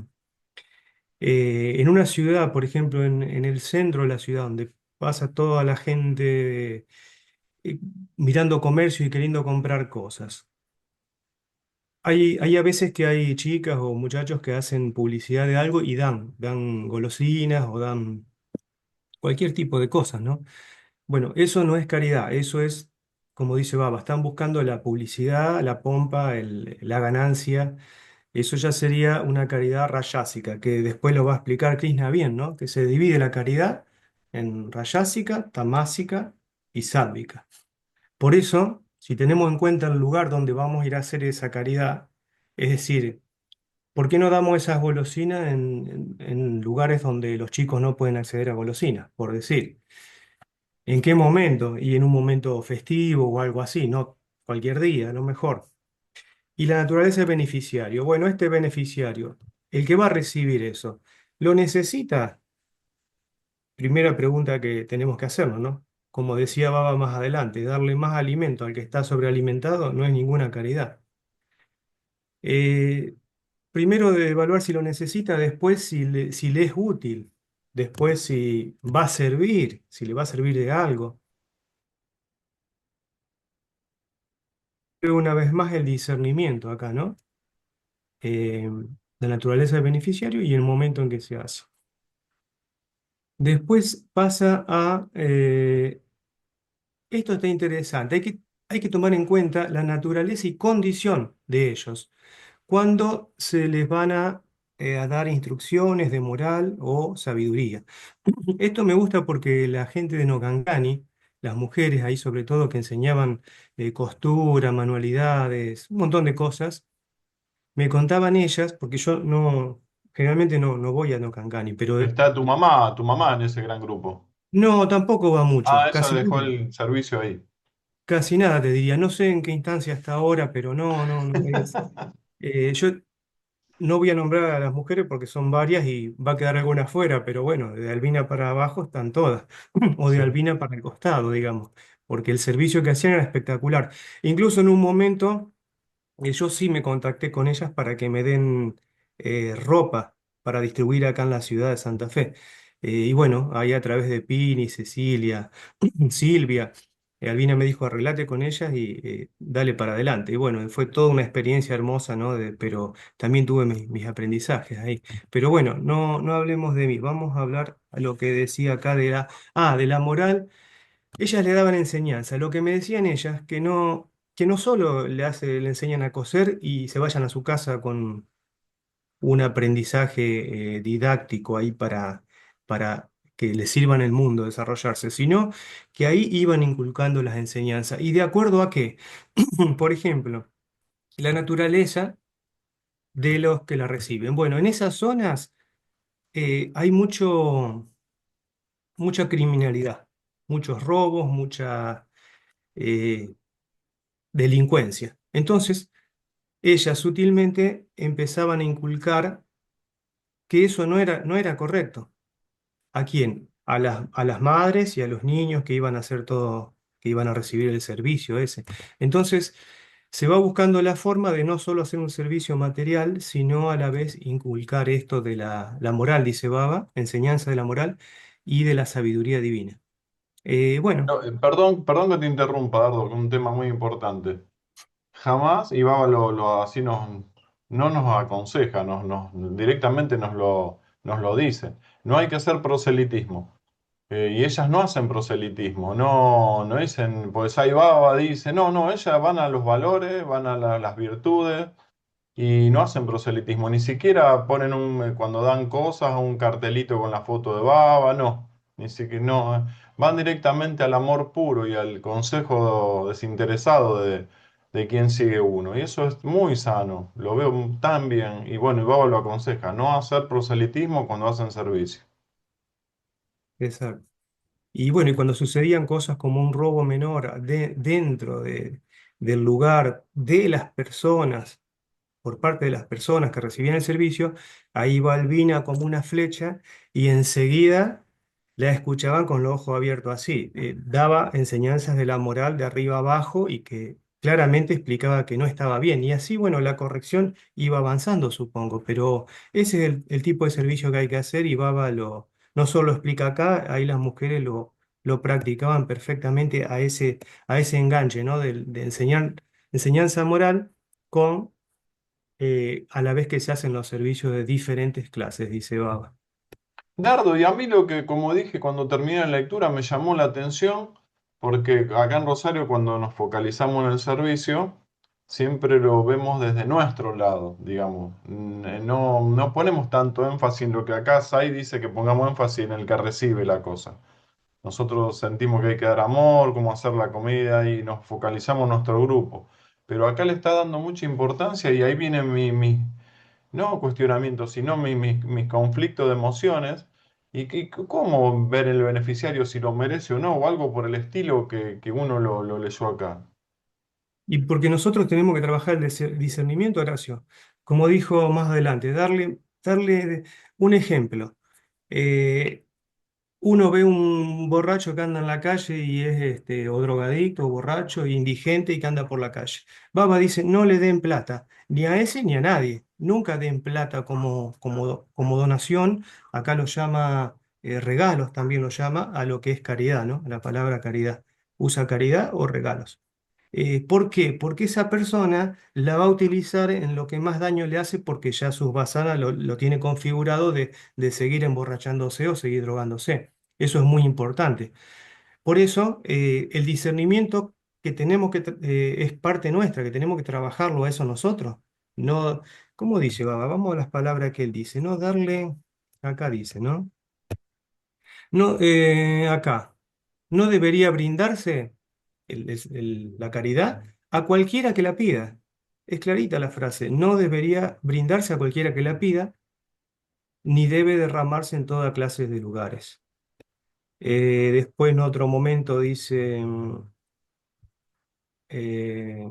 en una ciudad, por ejemplo, en el centro de la ciudad, donde pasa toda la gente eh, mirando comercio y queriendo comprar cosas. Hay a veces que hay chicas o muchachos que hacen publicidad de algo y dan golosinas o dan cualquier tipo de cosas, ¿no? Bueno, eso no es caridad, eso es, como dice Baba, están buscando la publicidad, la pompa, la ganancia. Eso ya sería una caridad rayásica, que después lo va a explicar Krishna bien, ¿no? Que se divide la caridad en rayásica, tamásica y sádvica. Por eso, si tenemos en cuenta el lugar donde vamos a ir a hacer esa caridad, es decir, ¿por qué no damos esas golosinas en lugares donde los chicos no pueden acceder a golosinas? Por decir, ¿en qué momento? Y en un momento festivo o algo así, no cualquier día, a lo mejor. Y la naturaleza del beneficiario. Bueno, este beneficiario, el que va a recibir eso, ¿lo necesita? Primera pregunta que tenemos que hacernos, ¿no? como decía Baba más adelante, darle más alimento al que está sobrealimentado no es ninguna caridad. Eh, Primero de evaluar si lo necesita, después si le es útil, después si va a servir, si le va a servir de algo. Pero una vez más el discernimiento acá, ¿no? La naturaleza del beneficiario y el momento en que se hace. Después pasa a, esto está interesante, hay que tomar en cuenta la naturaleza y condición de ellos cuando se les van a dar instrucciones de moral o sabiduría. Esto me gusta porque la gente de Nogangani, las mujeres ahí sobre todo que enseñaban costura, manualidades, un montón de cosas, me contaban ellas, porque yo no, generalmente no voy a Nogangani, pero Está tu mamá en ese gran grupo. no, tampoco va mucho, Ah, ella dejó el servicio ahí. casi nada te diría, no sé en qué instancia está ahora, pero no es. Yo no voy a nombrar a las mujeres porque son varias y va a quedar alguna fuera, pero bueno, de Albina para abajo están todas, o de Sí. Albina para el costado, digamos, porque el servicio que hacían era espectacular. Incluso en un momento yo sí me contacté con ellas para que me den ropa para distribuir acá en la ciudad de Santa Fe. Y bueno, ahí a través de Pini, Cecilia, Silvia, Albina me dijo arreglate con ellas y dale para adelante. Y bueno, fue toda una experiencia hermosa, ¿no? Pero también tuve mis aprendizajes ahí. Pero bueno, no hablemos de mí, vamos a hablar a lo que decía acá de la moral. Ellas le daban enseñanza. Lo que me decían ellas, que no solo le enseñan a coser y se vayan a su casa con un aprendizaje didáctico ahí para que les sirva en el mundo desarrollarse, sino que ahí iban inculcando las enseñanzas. ¿Y de acuerdo a qué? Por ejemplo, la naturaleza de los que la reciben. Bueno, en esas zonas hay mucha criminalidad, muchos robos, mucha eh, delincuencia. Entonces, ellas sutilmente empezaban a inculcar que eso no era correcto. ¿A quién? A las madres y a los niños que iban a hacer todo, que iban a recibir el servicio ese. Entonces, se va buscando la forma de no solo hacer un servicio material, sino a la vez inculcar esto de la moral, dice Baba, enseñanza de la moral y de la sabiduría divina. Bueno, No, perdón que te interrumpa, Dardo, con un tema muy importante. Jamás, y Baba así no nos aconseja, directamente nos lo dice. No hay que hacer proselitismo. Y ellas no hacen proselitismo, no dicen, pues ahí Baba dice, no, ellas van a los valores, van a las virtudes. Y no hacen proselitismo, ni siquiera ponen cuando dan cosas un cartelito con la foto de Baba, no, ni siquiera, no, van directamente al amor puro y al consejo desinteresado de quien sigue uno. Y eso es muy sano, lo veo tan bien. Y bueno, y Baba lo aconseja, no hacer proselitismo cuando hacen servicio. exacto. Y bueno, y cuando sucedían cosas como un robo menor dentro del lugar de las personas, por parte de las personas que recibían el servicio, ahí iba Albina como una flecha y enseguida la escuchaban con los ojos abiertos así. Daba enseñanzas de la moral de arriba abajo y que claramente explicaba que no estaba bien. Y así, bueno, la corrección iba avanzando, supongo, pero ese es el tipo de servicio que hay que hacer y Baba no solo explica acá, ahí las mujeres lo practicaban perfectamente a ese enganche, ¿no? De enseñar enseñanza moral con a la vez que se hacen los servicios de diferentes clases, dice Baba. Dardo, y a mí lo que, como dije cuando terminé la lectura, me llamó la atención, porque acá en Rosario cuando nos focalizamos en el servicio, siempre lo vemos desde nuestro lado, digamos. No ponemos tanto énfasis en lo que acá Sai dice que pongamos énfasis en el que recibe la cosa. Nosotros sentimos que hay que dar amor, cómo hacer la comida y nos focalizamos en nuestro grupo. Pero acá le está dando mucha importancia y ahí viene no cuestionamientos, sino mis conflictos de emociones y cómo ver el beneficiario si lo merece o no, o algo por el estilo que uno lo leyó acá. Y porque nosotros tenemos que trabajar el discernimiento, Horacio, como dijo más adelante, darle un ejemplo. Eh, uno ve un borracho que anda en la calle y es o drogadicto, o borracho, indigente y que anda por la calle. Baba dice, no le den plata, ni a ese ni a nadie. Nunca den plata como donación. Acá lo llama regalos, también lo llama a lo que es caridad, ¿no? La palabra caridad. Usa caridad o regalos. ¿Por qué? Porque esa persona la va a utilizar en lo que más daño le hace porque ya sus basadas lo tiene configurado de seguir emborrachándose o seguir drogándose. Eso es muy importante. Por eso, el discernimiento que tenemos es parte nuestra, que tenemos que trabajarlo a eso nosotros. No, ¿cómo dice Baba? Vamos a las palabras que él dice. No darle, acá dice, ¿no? No, acá. No debería brindarse la caridad a cualquiera que la pida. Es clarita la frase. No debería brindarse a cualquiera que la pida, ni debe derramarse en toda clase de lugares. Después en otro momento dice, eh,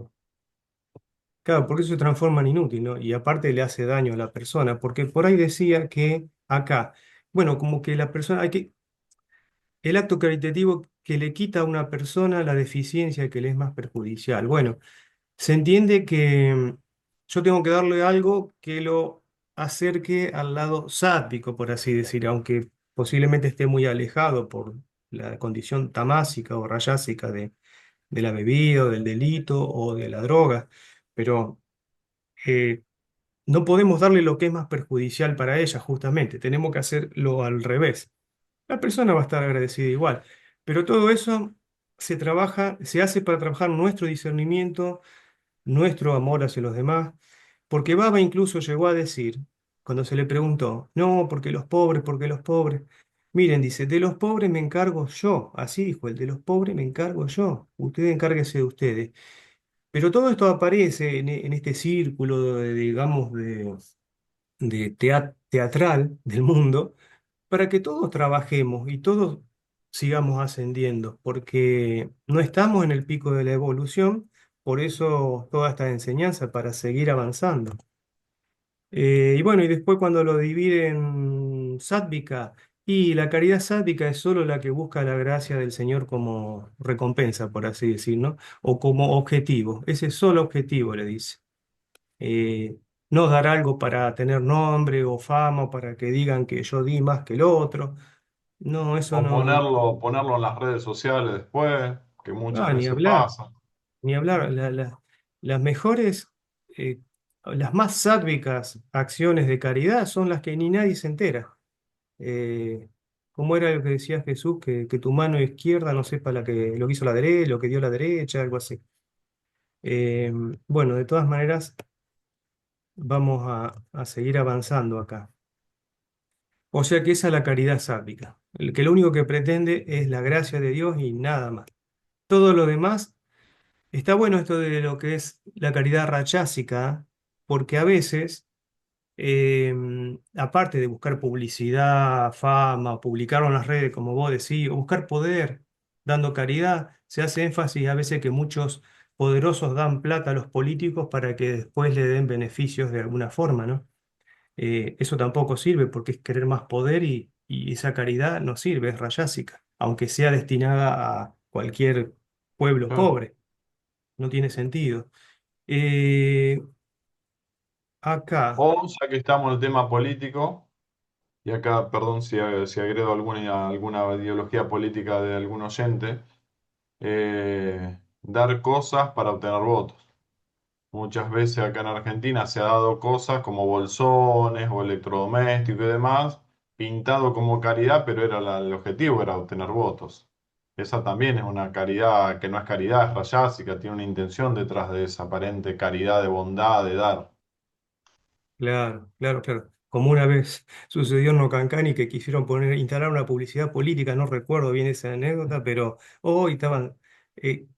claro, porque se transforma en inútil, ¿no? Y aparte le hace daño a la persona, porque por ahí decía que acá, bueno, como que la persona, el acto caritativo que le quita a una persona la deficiencia que le es más perjudicial. Bueno, se entiende que yo tengo que darle algo que lo acerque al lado sádico, por así decir, aunque posiblemente esté muy alejado por la condición tamásica o rayásica de la bebida, o del delito o de la droga, pero eh, no podemos darle lo que es más perjudicial para ella, justamente, tenemos que hacerlo al revés. La persona va a estar agradecida igual, pero todo eso se trabaja, se hace para trabajar nuestro discernimiento, nuestro amor hacia los demás, porque Baba incluso llegó a decir, cuando se le preguntó, no, porque los pobres, miren, dice, de los pobres me encargo yo, así dijo, el de los pobres me encargo yo, ustedes encárguense de ustedes. Pero todo esto aparece en este círculo, digamos, teatral del mundo, para que todos trabajemos y todos sigamos ascendiendo, porque no estamos en el pico de la evolución, por eso toda esta enseñanza para seguir avanzando. Y bueno, y después cuando lo dividen sádvica, y la caridad sádvica es solo la que busca la gracia del Señor como recompensa, por así decir, ¿no? O como objetivo. Ese solo objetivo le dice. Eh, no dar algo para tener nombre o fama, o para que digan que yo di más que el otro. No, eso O no. ponerlo en las redes sociales después, que muchas Ni veces hablar, pasa. ni hablar. Las mejores, eh, las más sádvicas acciones de caridad son las que ni nadie se entera. Eh, ¿Cómo era lo que decía Jesús? Que tu mano izquierda no sepa lo que hizo la derecha, lo que dio la derecha, algo así. Eh, bueno, de todas maneras, vamos a seguir avanzando acá. O sea que esa es la caridad sádvica, el que lo único que pretende es la gracia de Dios y nada más. Todo lo demás, está bueno esto de lo que es la caridad rachásica, porque a veces, aparte de buscar publicidad, fama, o publicarlo en las redes, como vos decís, o buscar poder dando caridad, se hace énfasis a veces que muchos poderosos dan plata a los políticos para que después le den beneficios de alguna forma, ¿no? Eso tampoco sirve porque es querer más poder y esa caridad no sirve, es rayásica, aunque sea destinada a cualquier pueblo Claro. pobre, no tiene sentido. Eh, Acá, O ya que estamos en el tema político, y acá, perdón si agredo alguna ideología política de algún oyente, dar cosas para obtener votos. Muchas veces acá en Argentina se ha dado cosas como bolsones o electrodomésticos y demás, pintado como caridad, pero el objetivo era obtener votos. Esa también es una caridad que no es caridad, es rayásica, tiene una intención detrás de esa aparente caridad de bondad, de dar. claro, claro, claro. Como una vez sucedió en Nocancani que quisieron instalar una publicidad política, no recuerdo bien esa anécdota, pero hoy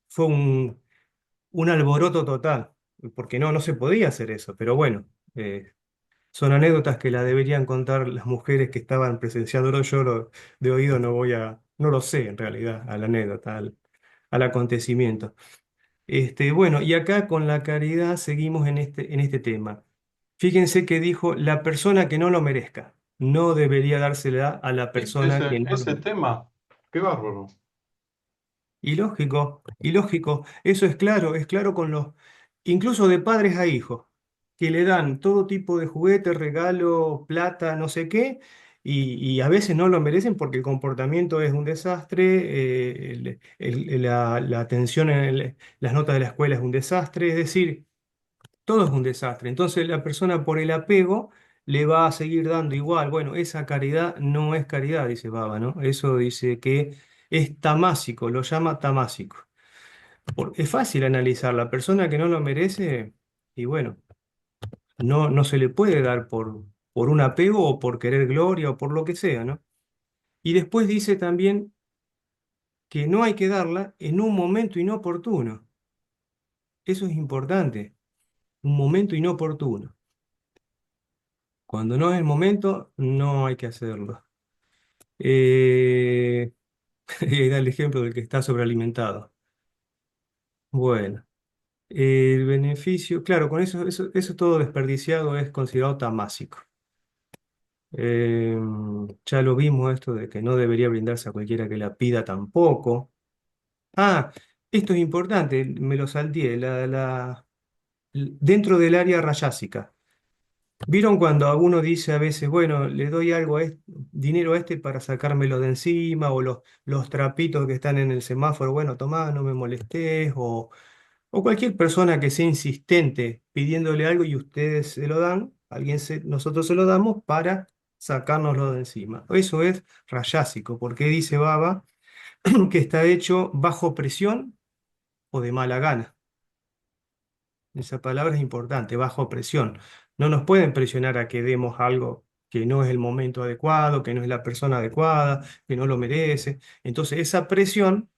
fue un alboroto total, porque no se podía hacer eso, pero bueno. Son anécdotas que la deberían contar las mujeres que estaban presenciándolo. De oído no lo sé en realidad, a la anécdota, al acontecimiento. Bueno, y acá con la caridad seguimos en este tema. Fíjense que dijo la persona que no lo merezca. no debería dársela a la ¿Viste persona que no lo... ese tema? Qué bárbaro. Y lógico, eso es claro con los, incluso de padres a hijos, que le dan todo tipo de juguete, regalo, plata, no sé qué, y a veces no lo merecen porque el comportamiento es un desastre, la atención en las notas de la escuela es un desastre, es decir, todo es un desastre. Entonces la persona por el apego le va a seguir dando igual. Bueno, esa caridad no es caridad, dice Baba, ¿no? Eso dice que es tamásico, lo llama tamásico. Es fácil analizar, la persona que no lo merece, y bueno, no se le puede dar por un apego o por querer gloria o por lo que sea, ¿no? Y después dice también que no hay que darla en un momento inoportuno. Eso es importante, un momento inoportuno. Cuando no es el momento, no hay que hacerlo. Eh, y da el ejemplo del que está sobrealimentado. Bueno, el beneficio, claro, con eso todo desperdiciado es considerado tamásico. Eh, ya lo vimos esto de que no debería brindarse a cualquiera que la pida tampoco. Ah, esto es importante, me lo salteé, dentro del área rayásica. ¿Vieron cuando alguno dice a veces, bueno, le doy algo dinero a este para sacármelo de encima, o los trapitos que están en el semáforo, bueno, tomá, no me molestes, o cualquier persona que sea insistente pidiéndole algo y ustedes se lo dan, nosotros se lo damos para sacárnoslo de encima. Eso es rayásico, porque dice Baba que está hecho bajo presión o de mala gana. Esa palabra es importante, bajo presión. No nos pueden presionar a que demos algo que no es el momento adecuado, que no es la persona adecuada, que no lo merece. Entonces, esa presión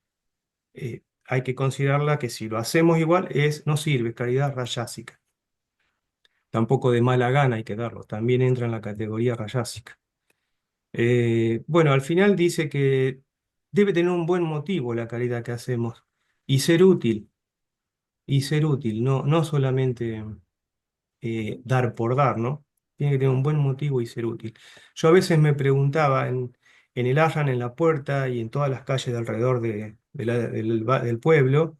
hay que considerarla que si lo hacemos igual no sirve, caridad rayásica. Tampoco de mala gana hay que darlo, también entra en la categoría rayásica. Bueno, al final dice que debe tener un buen motivo la caridad que hacemos y ser útil, no solamente dar por dar, ¿no? Tiene que tener un buen motivo y ser útil. Yo a veces me preguntaba en el Ashram, en la puerta y en todas las calles de alrededor del pueblo,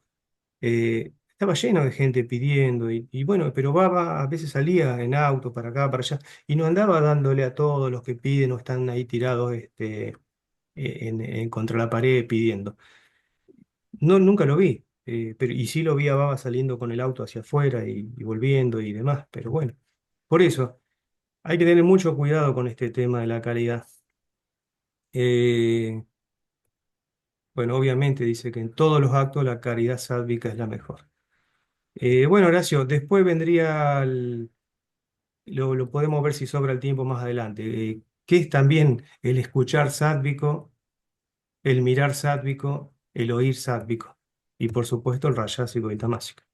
estaba lleno de gente pidiendo y bueno, pero Baba a veces salía en auto para acá, para allá y no andaba dándole a todos los que piden o están ahí tirados contra la pared pidiendo. No, nunca lo vi, y sí lo vi a Baba saliendo con el auto hacia afuera y volviendo y demás, pero bueno, por eso hay que tener mucho cuidado con este tema de la caridad. Eh, bueno, obviamente dice que en todos los actos la caridad sádvica es la mejor. Bueno, Horacio, después vendría, lo podemos ver si sobra el tiempo más adelante, que es también el escuchar sádvico, el mirar sádvico, el oír sádvico y por supuesto el rayásico y tamásico.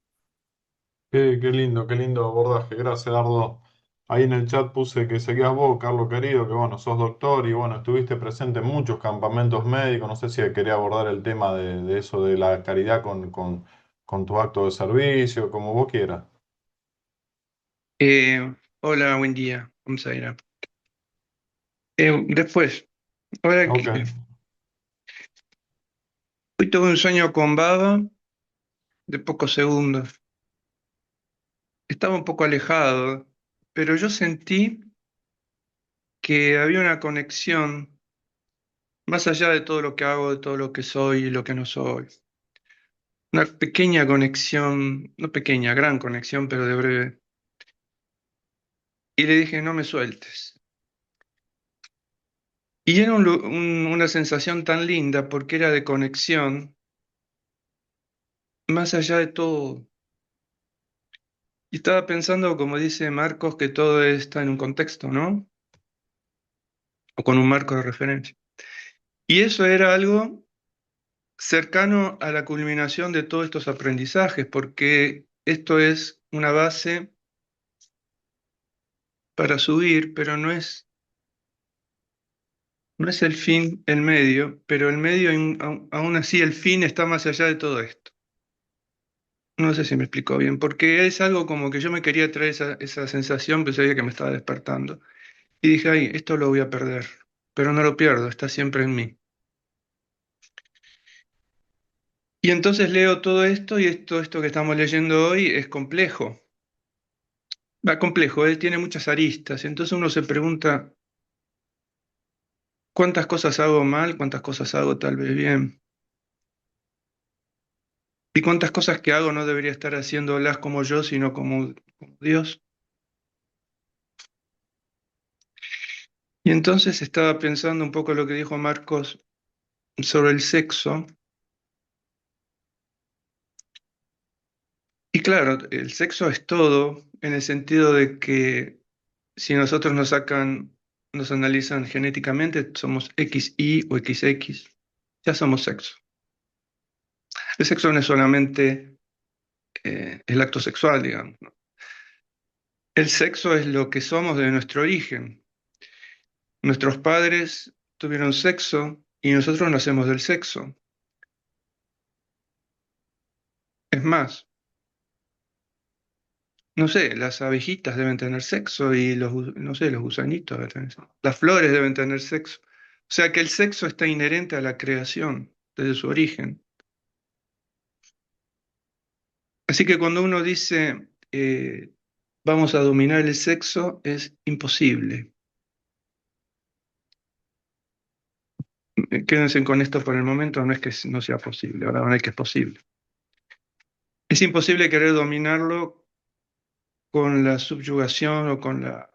Qué lindo abordaje. Gracias, Dardo. Ahí en el chat puse que seguías vos, Carlos querido, que bueno, sos doctor y bueno, estuviste presente en muchos campamentos médicos. No sé si quería abordar el tema de eso de la caridad con tu acto de servicio, como vos quieras. Hola, buen día. Vamos a ir a... después, ahora Ok. que hoy tuve un sueño con Baba de pocos segundos. Estaba un poco alejado, pero yo sentí que había una conexión más allá de todo lo que hago, de todo lo que soy y lo que no soy. Una pequeña conexión, no pequeña, gran conexión, pero de breve. Y le dije, no me sueltes. Y era una sensación tan linda porque era de conexión más allá de todo. Y estaba pensando, como dice Marcos, que todo está en un contexto, ¿no? O con un marco de referencia. Y eso era algo cercano a la culminación de todos estos aprendizajes, porque esto es una base para subir, pero no es el fin, el medio, pero el medio, aún así, el fin está más allá de todo esto. No sé si me explicó bien, porque es algo como que yo me quería traer esa sensación, pero sabía que me estaba despertando. Y dije, ay, esto lo voy a perder, pero no lo pierdo, está siempre en mí. Y entonces leo todo esto y esto que estamos leyendo hoy es complejo. Va complejo, tiene muchas aristas. Entonces uno se pregunta, ¿cuántas cosas hago mal? ¿Cuántas cosas hago tal vez bien? ¿Y cuántas cosas que hago no debería estar haciéndolas como yo, sino como Dios? Y entonces estaba pensando un poco lo que dijo Marcos sobre el sexo. Y claro, el sexo es todo en el sentido de que si nosotros nos analizan genéticamente, somos XY o XX, ya somos sexo. El sexo no es solamente el acto sexual, digamos, ¿no? El sexo es lo que somos de nuestro origen. Nuestros padres tuvieron sexo y nosotros nacemos del sexo. Es más, no sé, las abejitas deben tener sexo y no sé, los gusanitos deben tener sexo. Las flores deben tener sexo. O sea que el sexo está inherente a la creación desde su origen. Así que cuando uno dice vamos a dominar el sexo, es imposible. Quédense con esto por el momento, no es que no sea posible, ahora no es que es posible. Es imposible querer dominarlo con la subyugación o con la,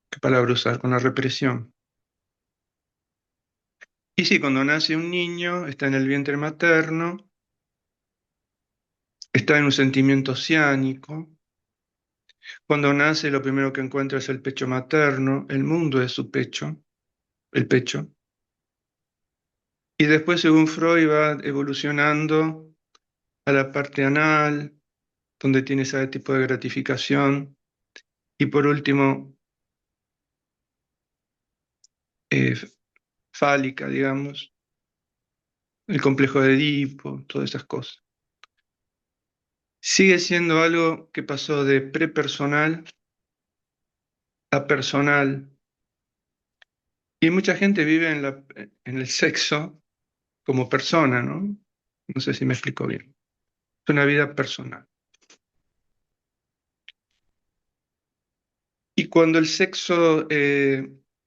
¿qué palabra usar? Con la represión. Y sí, cuando nace un niño, está en el vientre materno, está en un sentimiento oceánico. Cuando nace, lo primero que encuentra es el pecho materno, el mundo es su pecho, el pecho. Y después, según Freud, va evolucionando a la parte anal, donde tiene ese tipo de gratificación. Y por último, eh, fálica, digamos, el complejo de Edipo, todas esas cosas. Sigue siendo algo que pasó de prepersonal a personal. Y mucha gente vive en el sexo como persona, ¿no? No sé si me explico bien. Es una vida personal. Y cuando el sexo,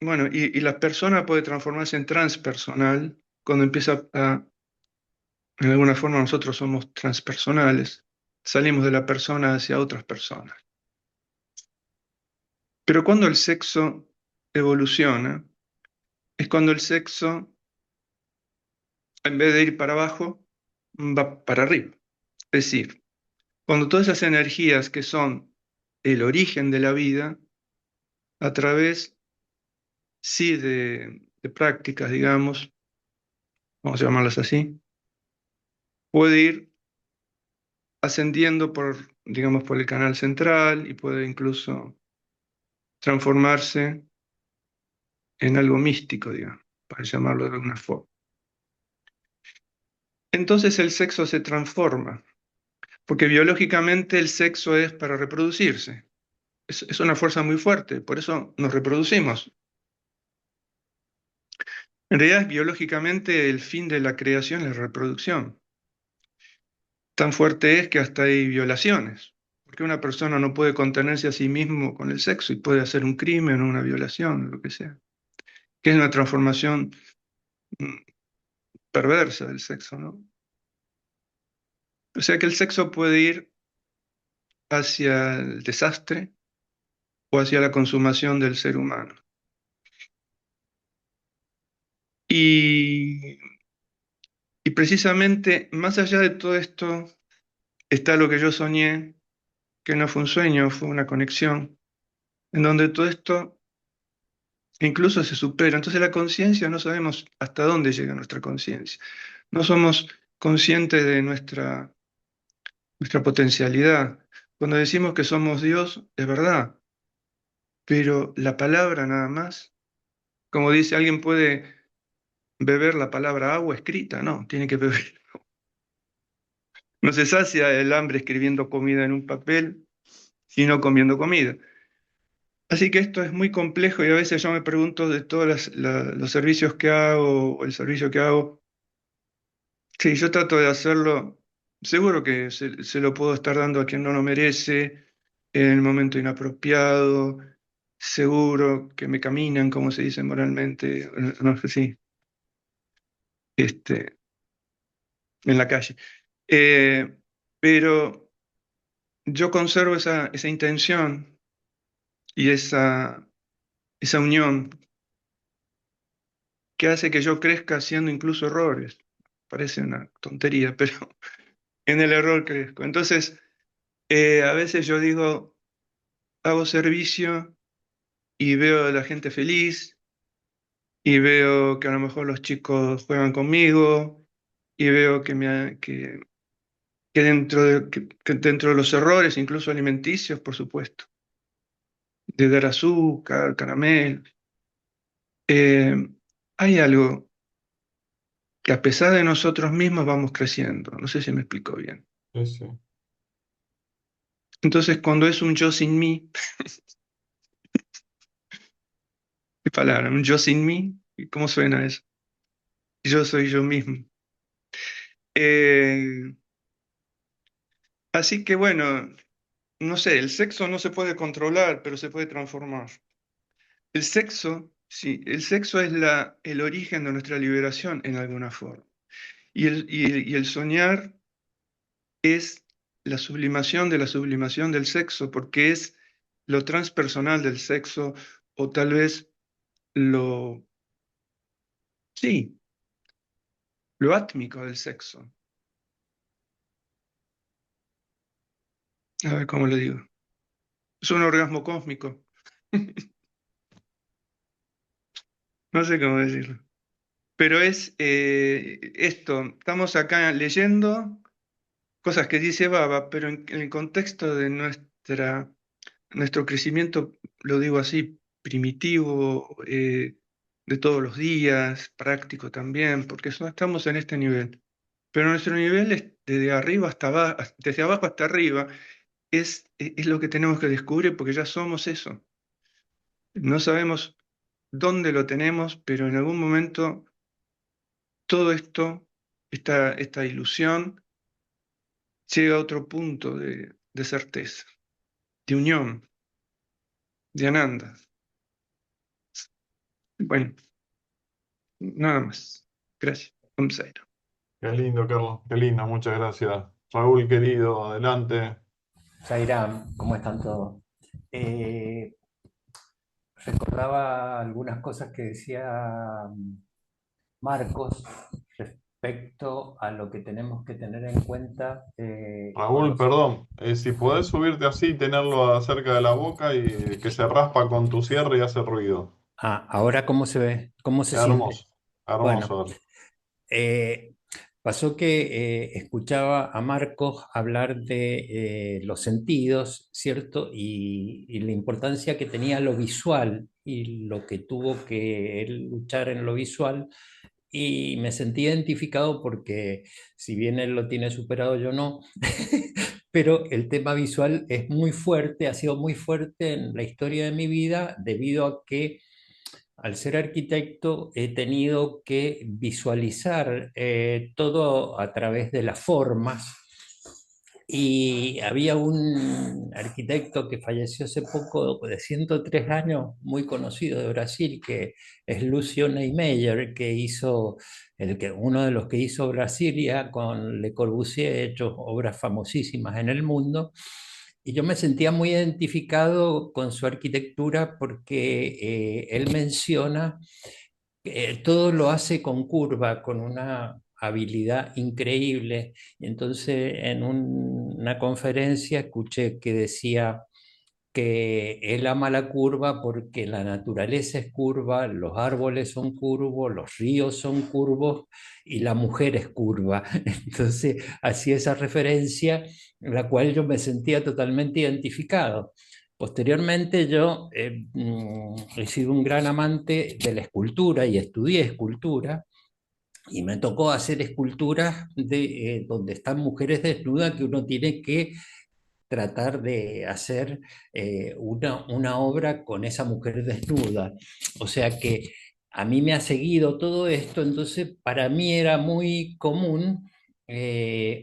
bueno, y la persona puede transformarse en transpersonal, cuando empieza en alguna forma nosotros somos transpersonales, salimos de la persona hacia otras personas. Pero cuando el sexo evoluciona, es cuando el sexo, en vez de ir para abajo, va para arriba. Es decir, cuando todas esas energías que son el origen de la vida, a través, sí, de prácticas, digamos, vamos a llamarlas así, puede ir ascendiendo por, digamos, por el canal central y puede incluso transformarse en algo místico, digamos, para llamarlo de alguna forma. Entonces el sexo se transforma, porque biológicamente el sexo es para reproducirse. Es una fuerza muy fuerte, por eso nos reproducimos. En realidad, biológicamente, el fin de la creación es la reproducción. Tan fuerte es que hasta hay violaciones, porque una persona no puede contenerse a sí mismo con el sexo y puede hacer un crimen o una violación, lo que sea, que es una transformación mm, perversa del sexo, ¿no? O sea que el sexo puede ir hacia el desastre o hacia la consumación del ser humano. Y, y precisamente más allá de todo esto está lo que yo soñé, que no fue un sueño, fue una conexión, en donde todo esto incluso se supera. Entonces la conciencia, no sabemos hasta dónde llega nuestra conciencia. No somos conscientes de nuestra potencialidad. Cuando decimos que somos Dios, es verdad, pero la palabra nada más, como dice, alguien puede beber la palabra agua escrita, no, tiene que beber. No se sacia el hambre escribiendo comida en un papel, sino comiendo comida. Así que esto es muy complejo y a veces yo me pregunto de todos los servicios que hago o el servicio que hago, si yo trato de hacerlo, seguro que se lo puedo estar dando a quien no lo merece, en el momento inapropiado, seguro que me caminan, como se dice moralmente, no sé si, este, en la calle. Eh, pero yo conservo esa intención y esa unión que hace que yo crezca haciendo incluso errores. Parece una tontería, pero en el error crezco. Entonces, a veces yo digo, hago servicio y veo a la gente feliz y veo que a lo mejor los chicos juegan conmigo y veo que que dentro de los errores, incluso alimenticios, por supuesto, de dar azúcar, caramelo, eh, hay algo que a pesar de nosotros mismos vamos creciendo. No sé si me explico bien. Sí, sí. Entonces, cuando es un yo sin mí, ¿qué palabra? Un yo sin mí, ¿cómo suena eso? Yo soy yo mismo. Eh, así que bueno, no sé, el sexo no se puede controlar, pero se puede transformar. El sexo, sí, el sexo es el origen de nuestra liberación en alguna forma. Y el soñar es la sublimación de la sublimación del sexo, porque es lo transpersonal del sexo, o tal vez lo, sí, lo átmico del sexo. A ver cómo le digo. Es un orgasmo cósmico. No sé cómo decirlo. Pero es esto, estamos acá leyendo cosas que dice Baba, pero en el contexto de nuestro crecimiento, lo digo así, primitivo, de todos los días, práctico también, porque estamos en este nivel. Pero nuestro nivel es desde arriba hasta abajo, desde abajo hasta arriba, es lo que tenemos que descubrir porque ya somos eso. No sabemos dónde lo tenemos, pero en algún momento todo esto, esta ilusión, llega a otro punto de certeza, de unión, de Ananda. Bueno, nada más. Gracias. Un saludo. Qué lindo, Carlos, qué lindo, muchas gracias. Raúl, querido, adelante. Jairam, ¿cómo están todos? Eh, Recordaba algunas cosas que decía Marcos respecto a lo que tenemos que tener en cuenta con Raúl, los... perdón, si podés subirte así y tenerlo cerca de la boca y que se raspa con tu cierre y hace ruido. Ah, ahora ¿cómo se ve? ¿Cómo se siente? Hermoso, hermoso, Bueno, dale. eh, pasó que escuchaba a Marcos hablar de los sentidos, ¿cierto? Y la importancia que tenía lo visual y lo que tuvo que él luchar en lo visual. Y me sentí identificado porque si bien él lo tiene superado, yo no, pero el tema visual es muy fuerte, ha sido muy fuerte en la historia de mi vida debido a que al ser arquitecto he tenido que visualizar todo a través de las formas. Y había un arquitecto que falleció hace poco, de 103 años, muy conocido de Brasil, que es Lucio Niemeyer, que hizo, uno de los que hizo Brasilia con Le Corbusier, hecho obras famosísimas en el mundo. Y yo me sentía muy identificado con su arquitectura porque él menciona todo lo hace con curva, con una habilidad increíble. Y entonces en una conferencia escuché que decía que él ama la curva porque la naturaleza es curva, los árboles son curvos, los ríos son curvos y la mujer es curva. Entonces hacía esa referencia, en la cual yo me sentía totalmente identificado. Posteriormente yo he sido un gran amante de la escultura y estudié escultura y me tocó hacer esculturas donde están mujeres desnudas que uno tiene que tratar de hacer una obra con esa mujer desnuda. O sea que a mí me ha seguido todo esto, entonces para mí era muy común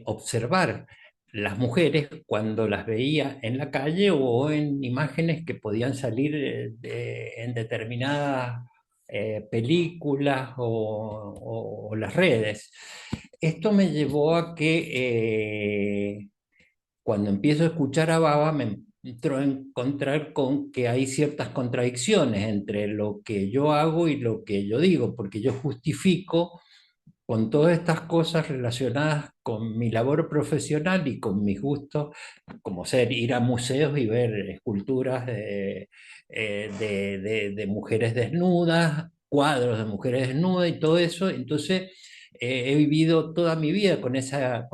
observar las mujeres cuando las veía en la calle o en imágenes que podían salir en determinadas películas o las redes. Esto me llevó a que cuando empiezo a escuchar a Baba me entro a encontrar con que hay ciertas contradicciones entre lo que yo hago y lo que yo digo, porque yo justifico con todas estas cosas relacionadas con mi labor profesional y con mis gustos, como ser ir a museos y ver esculturas de mujeres desnudas, cuadros de mujeres desnudas y todo eso. Entonces, he vivido toda mi vida con ese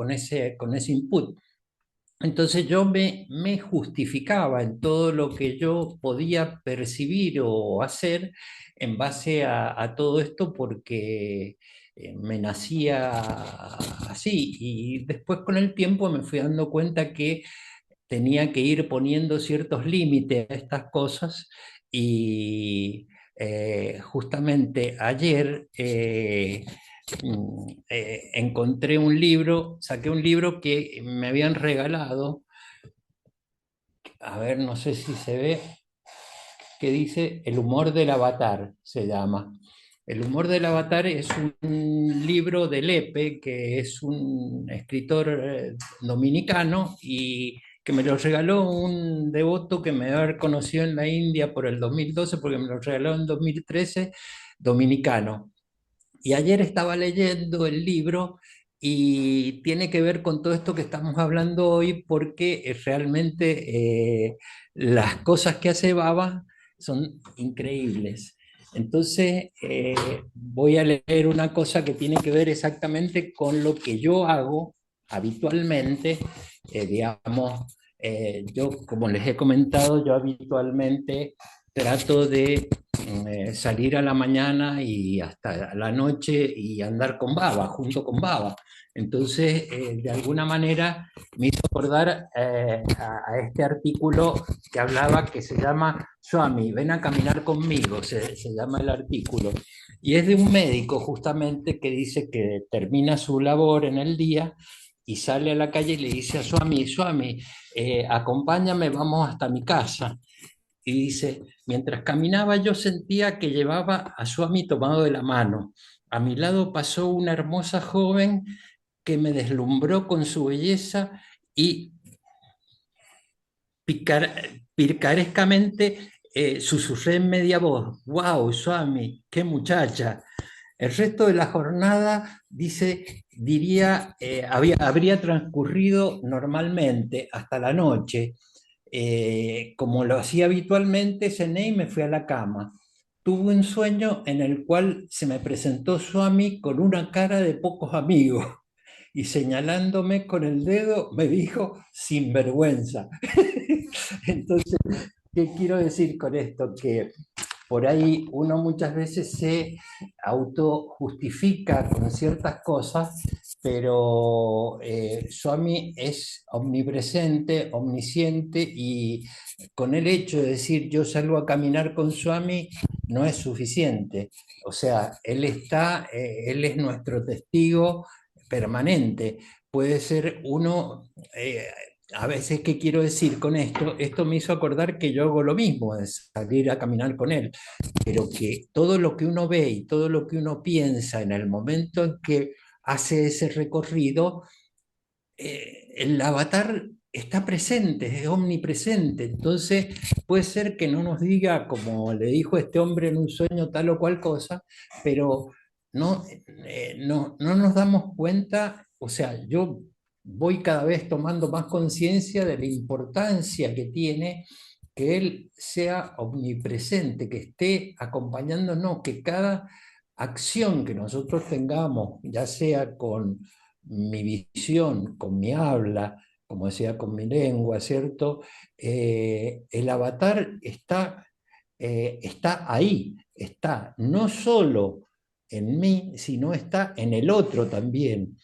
input. Entonces yo me justificaba en todo lo que yo podía percibir o hacer en base a todo esto porque me nacía así y después con el tiempo me fui dando cuenta que tenía que ir poniendo ciertos límites a estas cosas y justamente ayer encontré un libro, saqué un libro que me habían regalado, a ver, no sé si se ve, que dice El humor del avatar, se llama. El humor del avatar es un libro de Lepe, que es un escritor dominicano y que me lo regaló un devoto que me había conocido en la India por el 2012, porque me lo regaló en 2013, dominicano. Y ayer estaba leyendo el libro y tiene que ver con todo esto que estamos hablando hoy porque realmente las cosas que hace Baba son increíbles. Entonces voy a leer una cosa que tiene que ver exactamente con lo que yo hago habitualmente, digamos, yo como les he comentado, yo habitualmente trato de salir a la mañana y hasta la noche y andar con Baba, junto con Baba. Entonces, de alguna manera me hizo acordar a este artículo que hablaba, que se llama Swami, ven a caminar conmigo, se llama el artículo. Y es de un médico justamente que dice que termina su labor en el día y sale a la calle y le dice a Swami, Swami, acompáñame, vamos hasta mi casa. Y dice, mientras caminaba yo sentía que llevaba a Swami tomado de la mano. A mi lado pasó una hermosa joven que me deslumbró con su belleza y picarescamente susurré en media voz, wow, Swami, qué muchacha. El resto de la jornada, diría, habría transcurrido normalmente hasta la noche. Como lo hacía habitualmente, cené y me fui a la cama. Tuve un sueño en el cual se me presentó Swami con una cara de pocos amigos y señalándome con el dedo me dijo, sinvergüenza. Entonces, ¿qué quiero decir con esto? Que por ahí uno muchas veces se autojustifica con ciertas cosas, pero Swami es omnipresente, omnisciente, y con el hecho de decir yo salgo a caminar con Swami no es suficiente. O sea, él es nuestro testigo permanente. Puede ser uno, a veces, ¿qué quiero decir con esto? Esto me hizo acordar que yo hago lo mismo, de salir a caminar con él, pero que todo lo que uno ve y todo lo que uno piensa en el momento en que hace ese recorrido, el avatar está presente, es omnipresente. Entonces puede ser que no nos diga, como le dijo este hombre en un sueño, tal o cual cosa, pero no nos damos cuenta. O sea, yo voy cada vez tomando más conciencia de la importancia que tiene que Él sea omnipresente, que esté acompañándonos, que cada acción que nosotros tengamos, ya sea con mi visión, con mi habla, como decía, con mi lengua, ¿cierto? El avatar está ahí, está no solo en mí, sino está en el otro también.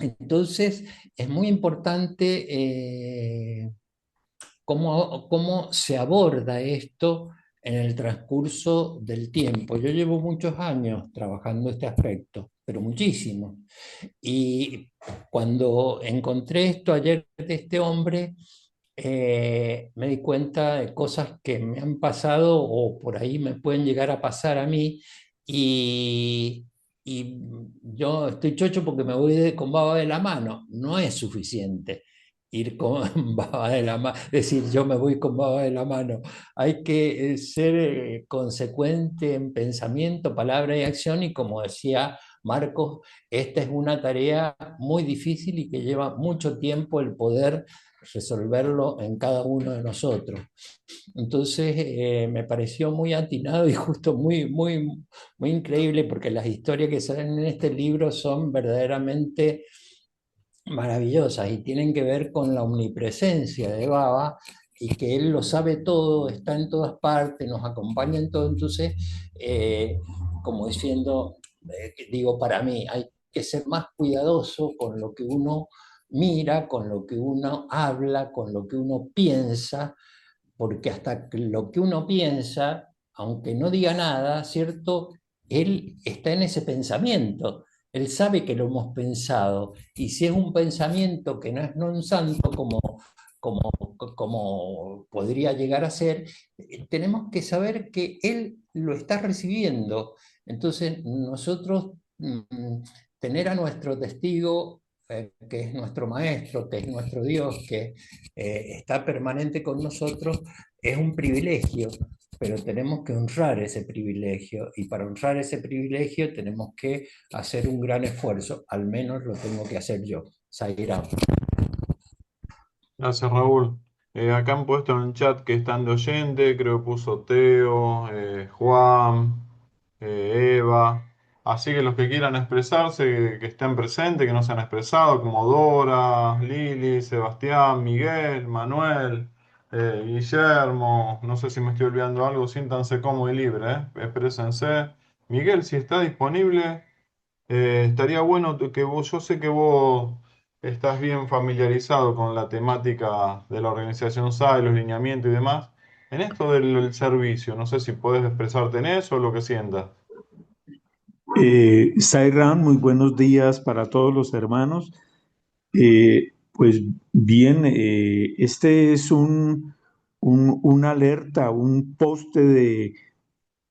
Entonces, es muy importante cómo se aborda esto en el transcurso del tiempo. Yo llevo muchos años trabajando este aspecto, pero muchísimo. Y cuando encontré esto ayer de este hombre, me di cuenta de cosas que me han pasado o por ahí me pueden llegar a pasar a mí. Y, y yo estoy chocho porque me voy con baba de la mano. No es suficiente ir con baba de la mano, decir yo me voy con baba de la mano. Hay que ser consecuente en pensamiento, palabra y acción, y como decía Marcos, esta es una tarea muy difícil y que lleva mucho tiempo el poder resolverlo en cada uno de nosotros. Entonces me pareció muy atinado y justo muy increíble, porque las historias que salen en este libro son verdaderamente maravillosas y tienen que ver con la omnipresencia de Baba, y que él lo sabe todo, está en todas partes, nos acompaña en todo. Entonces, como diciendo, digo, para mí hay que ser más cuidadoso con lo que uno mira, con lo que uno habla, con lo que uno piensa, porque hasta lo que uno piensa, aunque no diga nada, ¿cierto? Él está en ese pensamiento, él sabe que lo hemos pensado, y si es un pensamiento que no es non santo, como, como podría llegar a ser, tenemos que saber que él lo está recibiendo. Entonces, nosotros tener a nuestro testigo, que es nuestro maestro, que es nuestro Dios, que está permanente con nosotros, es un privilegio, pero tenemos que honrar ese privilegio, y para honrar ese privilegio tenemos que hacer un gran esfuerzo, al menos lo tengo que hacer yo. Zaira. Gracias, Raúl. Acá han puesto en el chat que están de oyente, creo que puso Teo, Juan, Eva. Así que los que quieran expresarse, que estén presentes, que no se han expresado, como Dora, Lili, Sebastián, Miguel, Manuel, Guillermo, no sé si me estoy olvidando algo, siéntanse cómodos y libres, exprésense. Miguel, si está disponible. Estaría bueno que vos, yo sé que vos estás bien familiarizado con la temática de la organización SAE, los lineamientos y demás. En esto del servicio, no sé si puedes expresarte en eso o lo que sientas. Sairan, muy buenos días para todos los hermanos. Pues bien, este es una alerta, un poste de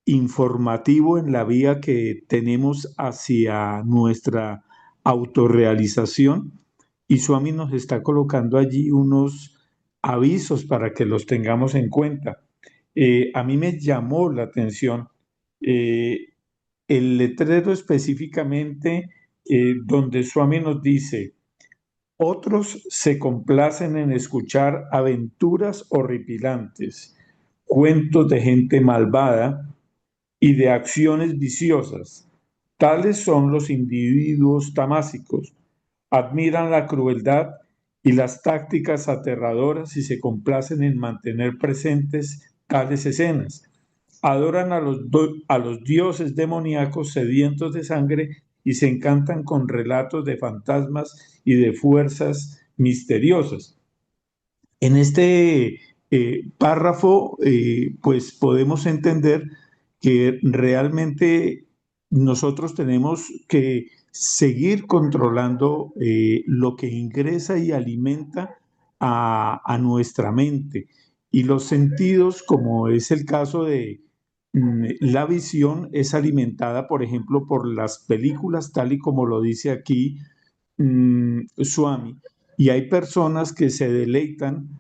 informativo en la vía que tenemos hacia nuestra autorrealización, y Swami nos está colocando allí unos avisos para que los tengamos en cuenta. A mí me llamó la atención eh, el letrero específicamente, donde Swami nos dice: otros se complacen en escuchar aventuras horripilantes, cuentos de gente malvada y de acciones viciosas. Tales son los individuos tamásicos. Admiran la crueldad y las tácticas aterradoras y se complacen en mantener presentes tales escenas. Adoran a los dioses demoníacos sedientos de sangre y se encantan con relatos de fantasmas y de fuerzas misteriosas. En este párrafo, pues podemos entender que realmente nosotros tenemos que seguir controlando lo que ingresa y alimenta a nuestra mente. Y los sentidos, como es el caso de la visión, es alimentada, por ejemplo, por las películas, tal y como lo dice aquí Swami. Y hay personas que se deleitan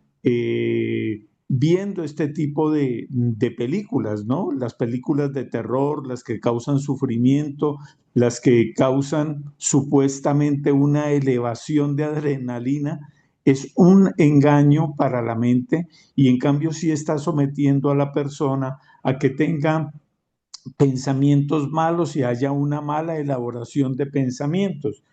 viendo este tipo de películas, ¿no? Las películas de terror, las que causan sufrimiento, las que causan supuestamente una elevación de adrenalina, es un engaño para la mente, y en cambio sí está sometiendo a la persona a que tenga pensamientos malos y haya una mala elaboración de pensamientos.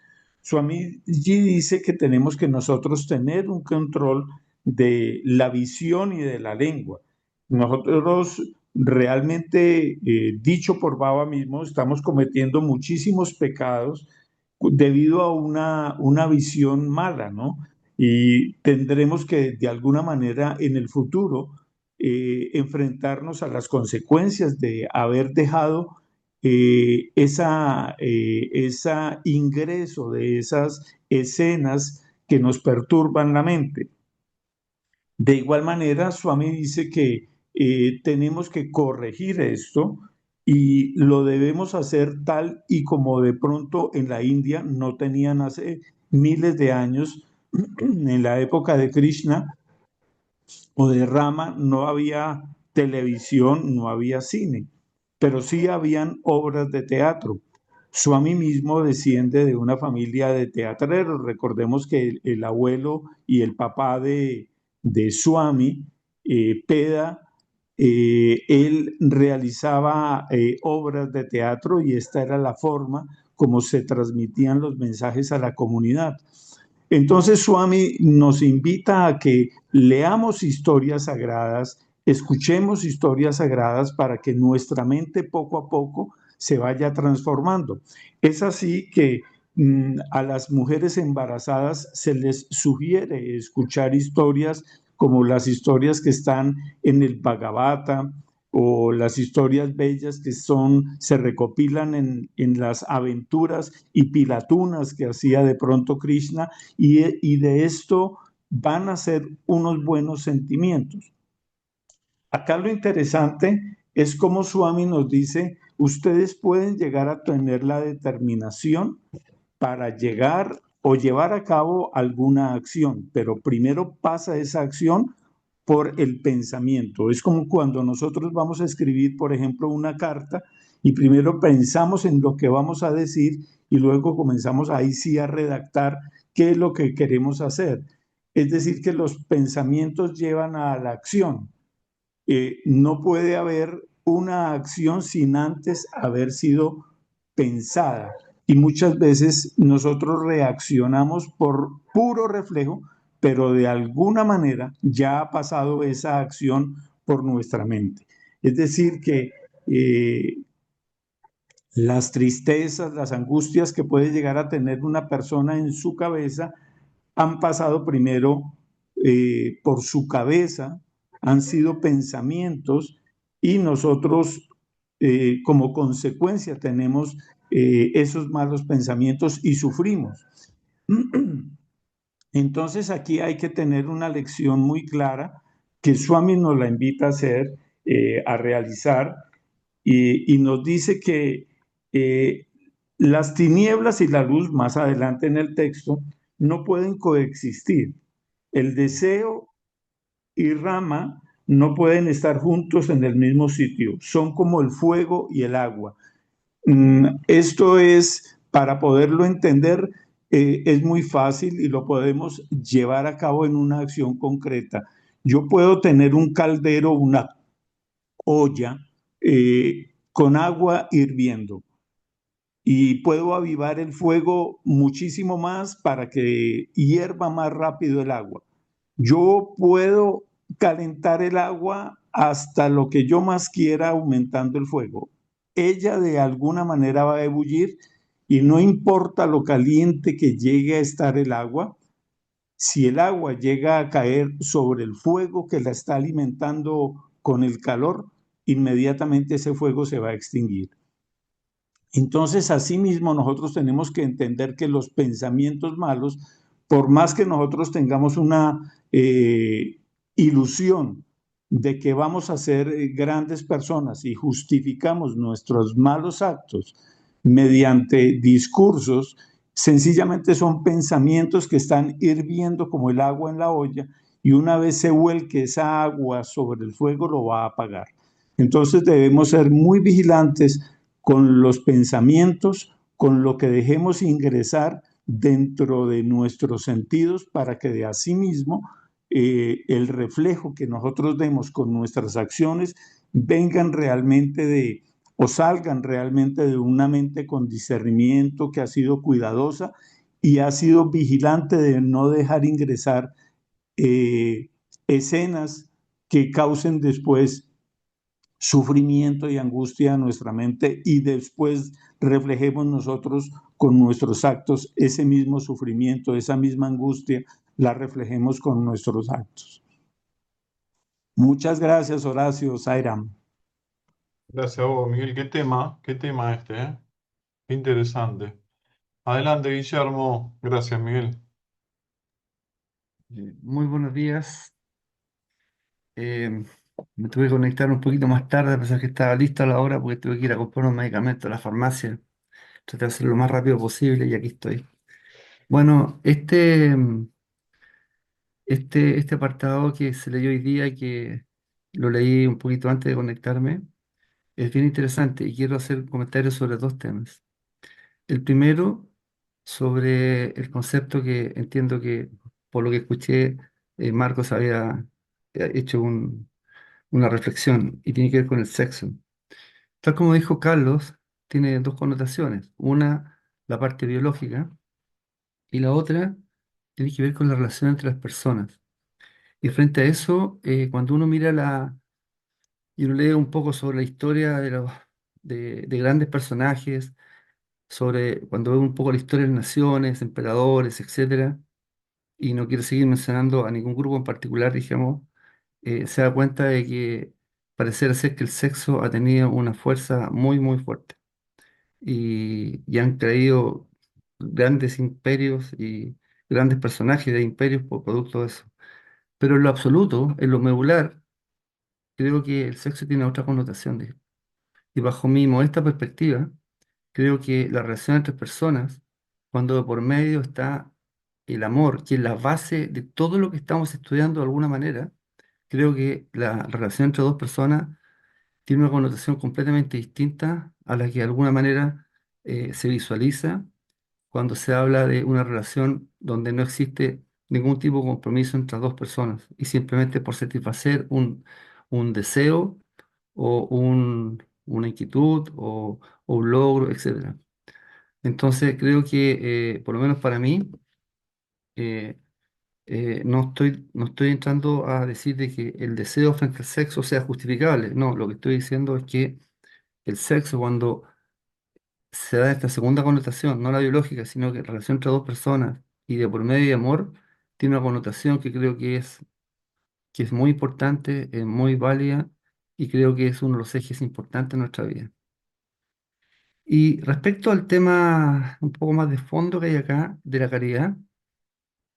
Swamiji dice que tenemos que nosotros tener un control de la visión y de la lengua. Nosotros realmente, dicho por Baba mismo, estamos cometiendo muchísimos pecados debido a una visión mala, ¿no? y tendremos que de alguna manera en el futuro enfrentarnos a las consecuencias de haber dejado esa ingreso de esas escenas que nos perturban la mente. De igual manera, Swami dice que tenemos que corregir esto y lo debemos hacer tal y como de pronto en la India no tenían hace miles de años, en la época de Krishna o de Rama, no había televisión, no había cine, pero sí habían obras de teatro. Swami mismo desciende de una familia de teatreros. Recordemos que el abuelo y el papá de Swami, Peda, él realizaba obras de teatro y esta era la forma como se transmitían los mensajes a la comunidad. Entonces Swami nos invita a que leamos historias sagradas, escuchemos historias sagradas para que nuestra mente poco a poco se vaya transformando. Es así que a las mujeres embarazadas se les sugiere escuchar historias como las historias que están en el Bhagavata o las historias bellas que se recopilan en las aventuras y pilatunas que hacía de pronto Krishna y de esto van a ser unos buenos sentimientos. Acá lo interesante es como Swami nos dice, ustedes pueden llegar a tener la determinación para llegar o llevar a cabo alguna acción, pero primero pasa esa acción por el pensamiento. Es como cuando nosotros vamos a escribir, por ejemplo, una carta y primero pensamos en lo que vamos a decir y luego comenzamos ahí sí a redactar qué es lo que queremos hacer. Es decir, que los pensamientos llevan a la acción. No puede haber una acción sin antes haber sido pensada. Y muchas veces nosotros reaccionamos por puro reflejo, pero de alguna manera ya ha pasado esa acción por nuestra mente. Es decir, que las tristezas, las angustias que puede llegar a tener una persona en su cabeza han pasado primero por su cabeza, han sido pensamientos y nosotros como consecuencia tenemos esos malos pensamientos y sufrimos. Entonces aquí hay que tener una lección muy clara que Swami nos la invita a hacer, a realizar, y nos dice que eh, las tinieblas y la luz, más adelante en el texto, no pueden coexistir. El deseo y Rama no pueden estar juntos en el mismo sitio, son como el fuego y el agua. Esto es, para poderlo entender, es muy fácil y lo podemos llevar a cabo en una acción concreta. Yo puedo tener un caldero, una olla con agua hirviendo y puedo avivar el fuego muchísimo más para que hierva más rápido el agua. Yo puedo calentar el agua hasta lo que yo más quiera aumentando el fuego. Ella de alguna manera va a ebullir y no importa lo caliente que llegue a estar el agua, si el agua llega a caer sobre el fuego que la está alimentando con el calor, inmediatamente ese fuego se va a extinguir. Entonces, asimismo, nosotros tenemos que entender que los pensamientos malos, por más que nosotros tengamos una ilusión de que vamos a ser grandes personas y justificamos nuestros malos actos mediante discursos, sencillamente son pensamientos que están hirviendo como el agua en la olla y una vez se vuelque esa agua sobre el fuego lo va a apagar. Entonces debemos ser muy vigilantes con los pensamientos, con lo que dejemos ingresar dentro de nuestros sentidos para que de asimismo el reflejo que nosotros demos con nuestras acciones vengan realmente o salgan realmente de una mente con discernimiento que ha sido cuidadosa y ha sido vigilante de no dejar ingresar escenas que causen después sufrimiento y angustia a nuestra mente y después reflejemos nosotros con nuestros actos ese mismo sufrimiento, esa misma angustia la reflejemos con nuestros actos. Muchas gracias, Horacio, Zairam. Gracias a vos, Miguel. Qué tema este, ¿eh? Qué interesante. Adelante, Guillermo. Gracias, Miguel. Muy buenos días. Eh, Me tuve que conectar un poquito más tarde, a pesar que estaba lista a la hora, porque tuve que ir a comprar unos medicamentos a la farmacia. Traté de hacerlo lo más rápido posible y aquí estoy. Bueno, este apartado que se leyó hoy día y que lo leí un poquito antes de conectarme, es bien interesante y quiero hacer comentarios sobre dos temas. El primero, sobre el concepto que entiendo que, por lo que escuché, Marcos había hecho una reflexión y tiene que ver con el sexo. Tal como dijo Carlos, tiene dos connotaciones. Una, la parte biológica, y la otra tiene que ver con la relación entre las personas. Y frente a eso, cuando uno mira y uno lee un poco sobre la historia de grandes personajes, sobre cuando ve un poco la historia de las naciones, emperadores, etcétera, y no quiero seguir mencionando a ningún grupo en particular, digamos, se da cuenta de que pareciera ser que el sexo ha tenido una fuerza muy, muy fuerte y han creído grandes imperios y grandes personajes de imperios por producto de eso. Pero en lo absoluto, en lo medular, creo que el sexo tiene otra connotación. Y bajo mi modesta perspectiva, creo que la relación entre personas, cuando de por medio está el amor, que es la base de todo lo que estamos estudiando de alguna manera, creo que la relación entre dos personas tiene una connotación completamente distinta a la que de alguna manera se visualiza cuando se habla de una relación donde no existe ningún tipo de compromiso entre las dos personas y simplemente por satisfacer un deseo o una inquietud o un logro, etcétera. Entonces creo que, por lo menos para mí, eh, no estoy entrando a decir de que el deseo frente al sexo sea justificable. No, lo que estoy diciendo es que el sexo, cuando se da esta segunda connotación, no la biológica, sino que relación entre dos personas y de por medio de amor, tiene una connotación que creo que es muy importante, es muy válida y creo que es uno de los ejes importantes de nuestra vida. Y respecto al tema un poco más de fondo que hay acá, de la caridad,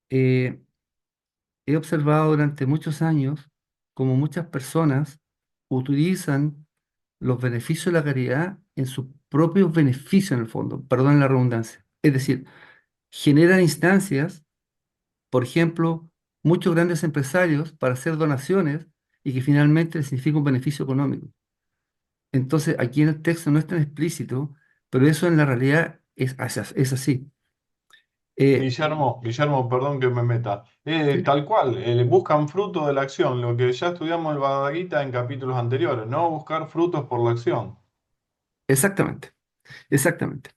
eh, he observado durante muchos años cómo muchas personas utilizan los beneficios de la caridad en sus propios beneficios en el fondo, perdón la redundancia. Es decir, generan instancias, por ejemplo, muchos grandes empresarios para hacer donaciones y que finalmente les significa un beneficio económico. Entonces, aquí en el texto no es tan explícito, pero eso en la realidad es así. Eh, Guillermo, perdón que me meta. ¿Sí? Tal cual, buscan fruto de la acción, lo que ya estudiamos el Bhagavad Gita en capítulos anteriores, no buscar frutos por la acción. Exactamente, exactamente.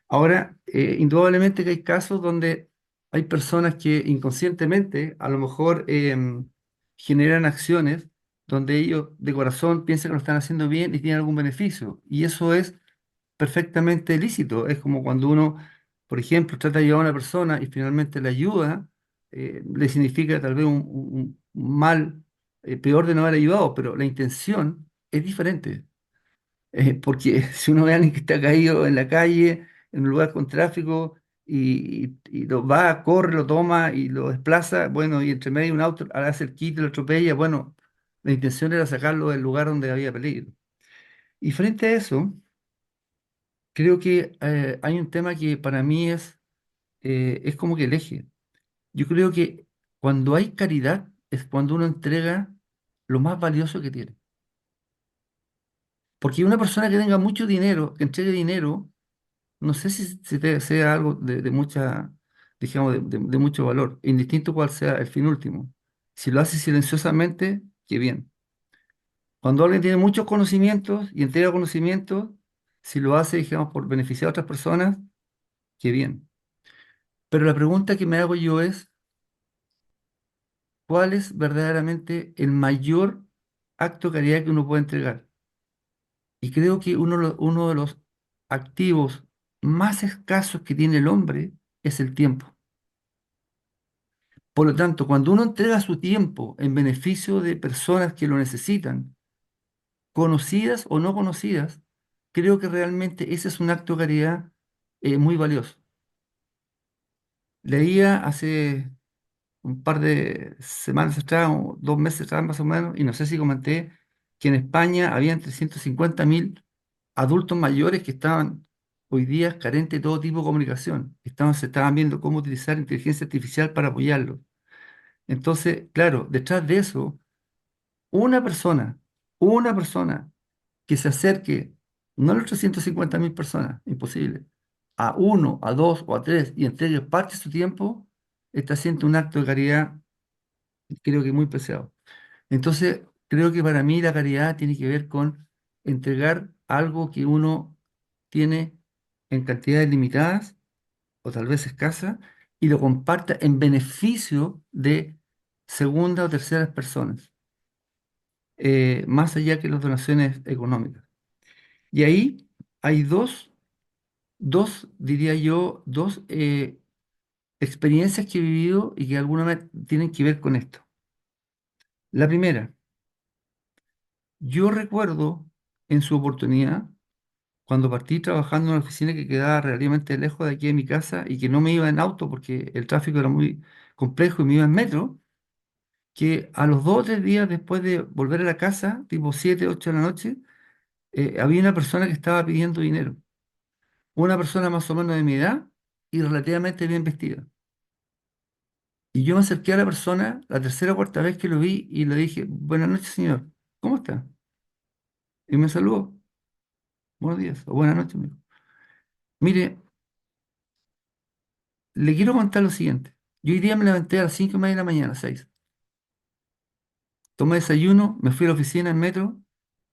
Ahora, indudablemente que hay casos donde hay personas que inconscientemente a lo mejor generan acciones donde ellos de corazón piensan que lo están haciendo bien y tienen algún beneficio. Y eso es perfectamente lícito. Es como cuando uno, por ejemplo, trata de ayudar a una persona y finalmente la ayuda, le significa tal vez un mal peor de no haber ayudado, pero la intención es diferente. Porque si uno ve a alguien que está caído en la calle, en un lugar con tráfico, y lo va, corre, lo toma y lo desplaza, bueno, y entre medio un auto hace el quite, lo atropella, bueno, la intención era sacarlo del lugar donde había peligro. Y frente a eso, creo que hay un tema que para mí es como que el eje. Yo creo que cuando hay caridad es cuando uno entrega lo más valioso que tiene. Porque una persona que tenga mucho dinero, que entregue dinero, no sé si sea algo de mucha, digamos, de mucho valor, indistinto cuál sea el fin último. Si lo hace silenciosamente, qué bien. Cuando alguien tiene muchos conocimientos y entrega conocimientos, si lo hace, digamos, por beneficiar a otras personas, qué bien. Pero la pregunta que me hago yo es, ¿cuál es verdaderamente el mayor acto de caridad que uno puede entregar? Y creo que uno de los activos más escasos que tiene el hombre es el tiempo. Por lo tanto, cuando uno entrega su tiempo en beneficio de personas que lo necesitan, conocidas o no conocidas, creo que realmente ese es un acto de caridad muy valioso. Leía hace un par de semanas atrás, o 2 meses atrás más o menos, y no sé si comenté que en España habían 350.000 adultos mayores que estaban hoy día carentes de todo tipo de comunicación. Se estaban viendo cómo utilizar inteligencia artificial para apoyarlos. Entonces, claro, detrás de eso, una persona, una persona que se acerque, no a las 350.000 personas, imposible, a uno, a dos o a tres y entregue parte de su tiempo, está haciendo un acto de caridad, creo que muy preciado. Entonces, creo que para mí la caridad tiene que ver con entregar algo que uno tiene en cantidades limitadas o tal vez escasas y lo comparta en beneficio de segunda o terceras personas, más allá que las donaciones económicas. Y ahí hay diría yo, dos experiencias que he vivido y que alguna vez tienen que ver con esto. La primera, yo recuerdo en su oportunidad, cuando partí trabajando en una oficina que quedaba relativamente lejos de aquí de mi casa y que no me iba en auto porque el tráfico era muy complejo y me iba en metro, que a los 2 o 3 días después de volver a la casa, tipo 7, 8 de la noche, había una persona que estaba pidiendo dinero. Una persona más o menos de mi edad y relativamente bien vestida. Y yo me acerqué a la persona la tercera o cuarta vez que lo vi y le dije, buenas noches, señor, ¿cómo está? Y me saludó, buenos días, o buenas noches, me dijo. Mire, le quiero contar lo siguiente. Yo hoy día me levanté a las 5:30 de la mañana, 6. Tomé desayuno, me fui a la oficina en metro,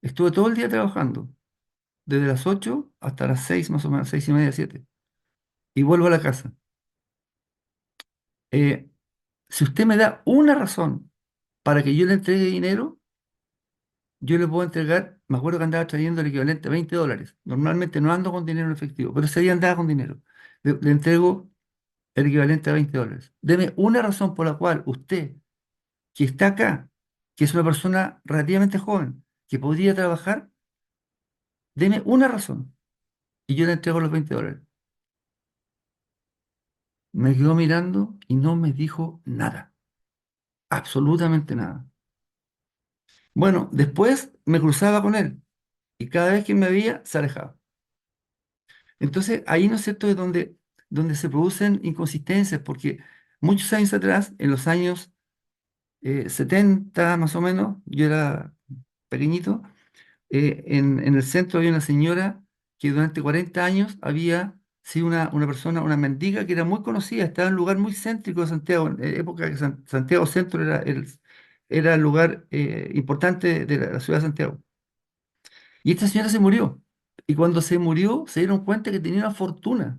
estuve todo el día trabajando, desde las 8 hasta las 6 más o menos, 6:30, 7. Y vuelvo a la casa. Eh, si usted me da una razón para que yo le entregue dinero, yo le puedo entregar, me acuerdo que andaba trayendo el equivalente a $20. Normalmente no ando con dinero en efectivo, pero ese día andaba con dinero. Le entrego el equivalente a $20. Deme una razón por la cual usted, que está acá, que es una persona relativamente joven, que podría trabajar, deme una razón y yo le entrego los $20. Me quedó mirando y no me dijo nada, absolutamente nada. Bueno, después me cruzaba con él y cada vez que me veía se alejaba. Entonces, ahí, ¿no es cierto?, es donde se producen inconsistencias, porque muchos años atrás, en los años 70 más o menos, yo era pequeñito, en el centro había una señora que durante 40 años había sido una persona, una mendiga que era muy conocida, estaba en un lugar muy céntrico de Santiago, en época que Santiago Centro era el lugar importante de la ciudad de Santiago. Y esta señora se murió. Y cuando se murió, se dieron cuenta que tenía una fortuna.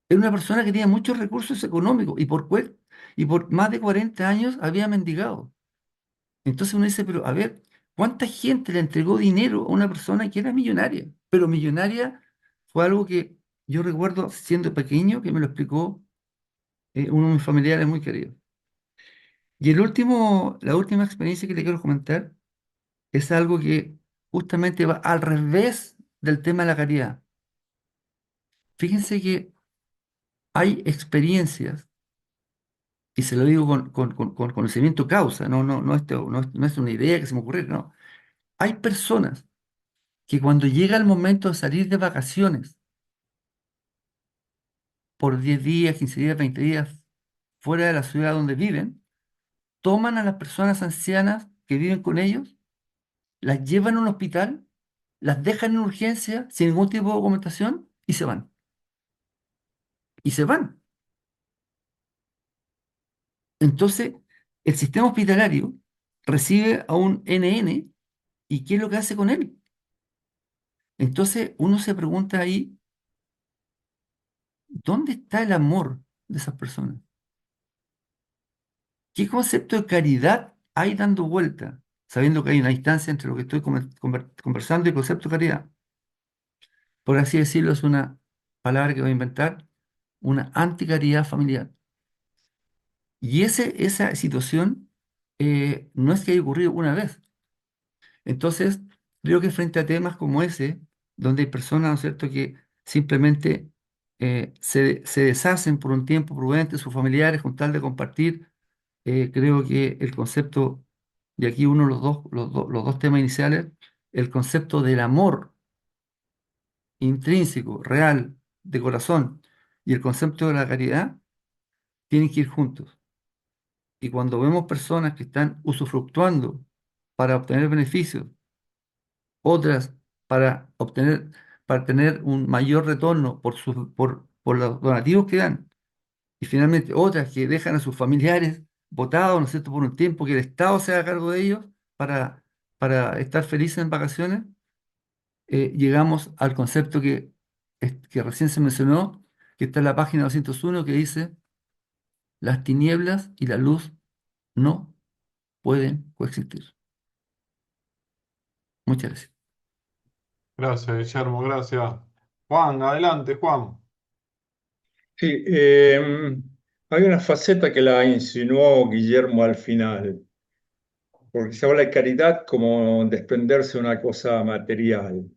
Era una persona que tenía muchos recursos económicos y por más de 40 años había mendigado. Entonces uno dice, pero a ver, ¿cuánta gente le entregó dinero a una persona que era millonaria? Pero millonaria fue algo que yo recuerdo siendo pequeño, que me lo explicó uno de mis familiares muy queridos. Y la última experiencia que le quiero comentar es algo que justamente va al revés del tema de la caridad. Fíjense que hay experiencias, y se lo digo con conocimiento causa, no es una idea que se me ocurrió, no. Hay personas que cuando llega el momento de salir de vacaciones por 10 días, 15 días, 20 días fuera de la ciudad donde viven, toman a las personas ancianas que viven con ellos, las llevan a un hospital, las dejan en urgencia sin ningún tipo de documentación y se van. Y se van. Entonces, el sistema hospitalario recibe a un NN y ¿qué es lo que hace con él? Entonces, uno se pregunta ahí, ¿dónde está el amor de esas personas? ¿Qué concepto de caridad hay dando vuelta? Sabiendo que hay una distancia entre lo que estoy conversando y el concepto de caridad. Por así decirlo, es una palabra que voy a inventar, una anticaridad familiar. Y esa situación no es que haya ocurrido una vez. Entonces, creo que frente a temas como ese, donde hay personas, ¿no es cierto?, que simplemente se deshacen por un tiempo prudente sus familiares con tal de compartir, creo que el concepto, y aquí uno de los dos temas iniciales, el concepto del amor intrínseco, real, de corazón, y el concepto de la caridad, tienen que ir juntos. Y cuando vemos personas que están usufructuando para obtener beneficios, otras para tener un mayor retorno por los donativos que dan, y finalmente otras que dejan a sus familiares botados, ¿no es cierto?, por un tiempo que el Estado se haga cargo de ellos para, para estar felices en vacaciones, llegamos al concepto que recién se mencionó, que está en la página 201, que dice, las tinieblas y la luz no pueden coexistir. Muchas gracias. Gracias, Guillermo, gracias. Juan, adelante, Juan. Sí, hay una faceta que la insinuó Guillermo al final, porque se habla de caridad como desprenderse de una cosa material.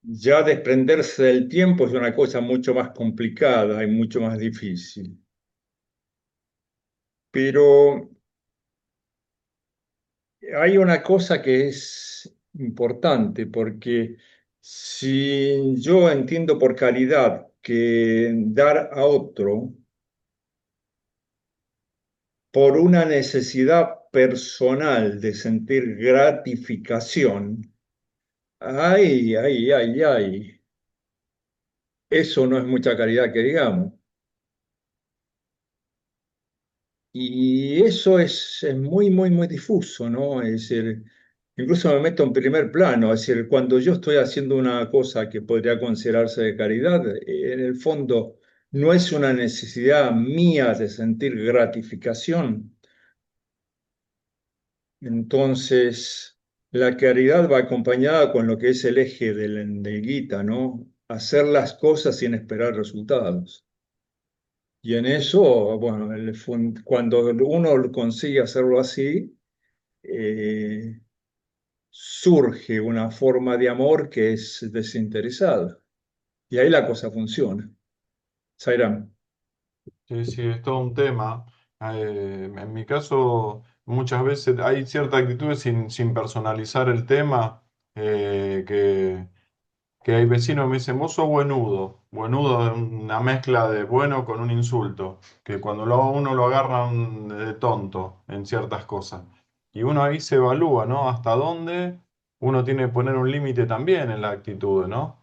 Ya desprenderse del tiempo es una cosa mucho más complicada y mucho más difícil. Pero hay una cosa que es importante, porque si yo entiendo por caridad que dar a otro por una necesidad personal de sentir gratificación, ay, ay, ay, ay, eso no es mucha caridad que digamos. Y eso es muy, muy, muy difuso, ¿no? Es decir, incluso me meto en primer plano, es decir, cuando yo estoy haciendo una cosa que podría considerarse de caridad, en el fondo no es una necesidad mía de sentir gratificación. Entonces, la caridad va acompañada con lo que es el eje del Gita, ¿no? Hacer las cosas sin esperar resultados. Y en eso, bueno, cuando uno consigue hacerlo así, eh, surge una forma de amor que es desinteresada. Y ahí la cosa funciona. Sairam. Sí, sí, es todo un tema. En mi caso, muchas veces hay ciertas actitudes sin personalizar el tema, que hay vecinos que me dicen, vos sos buenudo. Buenudo es una mezcla de bueno con un insulto, que cuando uno lo agarran de tonto en ciertas cosas. Y uno ahí se evalúa, ¿no? Hasta dónde uno tiene que poner un límite también en la actitud, ¿no?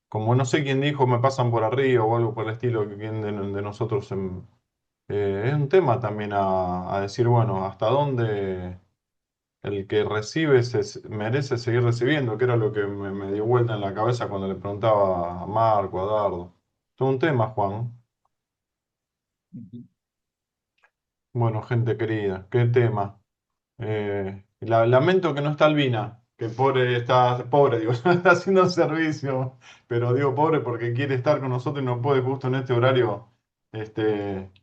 Como no sé quién dijo, me pasan por arriba o algo por el estilo, que quién de nosotros es un tema también a decir, bueno, hasta dónde el que recibe merece seguir recibiendo, que era lo que me dio vuelta en la cabeza cuando le preguntaba a Marco, a Dardo. Todo un tema, Juan. Bueno, gente querida, qué tema. Lamento que no está Albina, que pobre está, pobre, digo, no está haciendo servicio, pero digo pobre porque quiere estar con nosotros y no puede justo en este horario.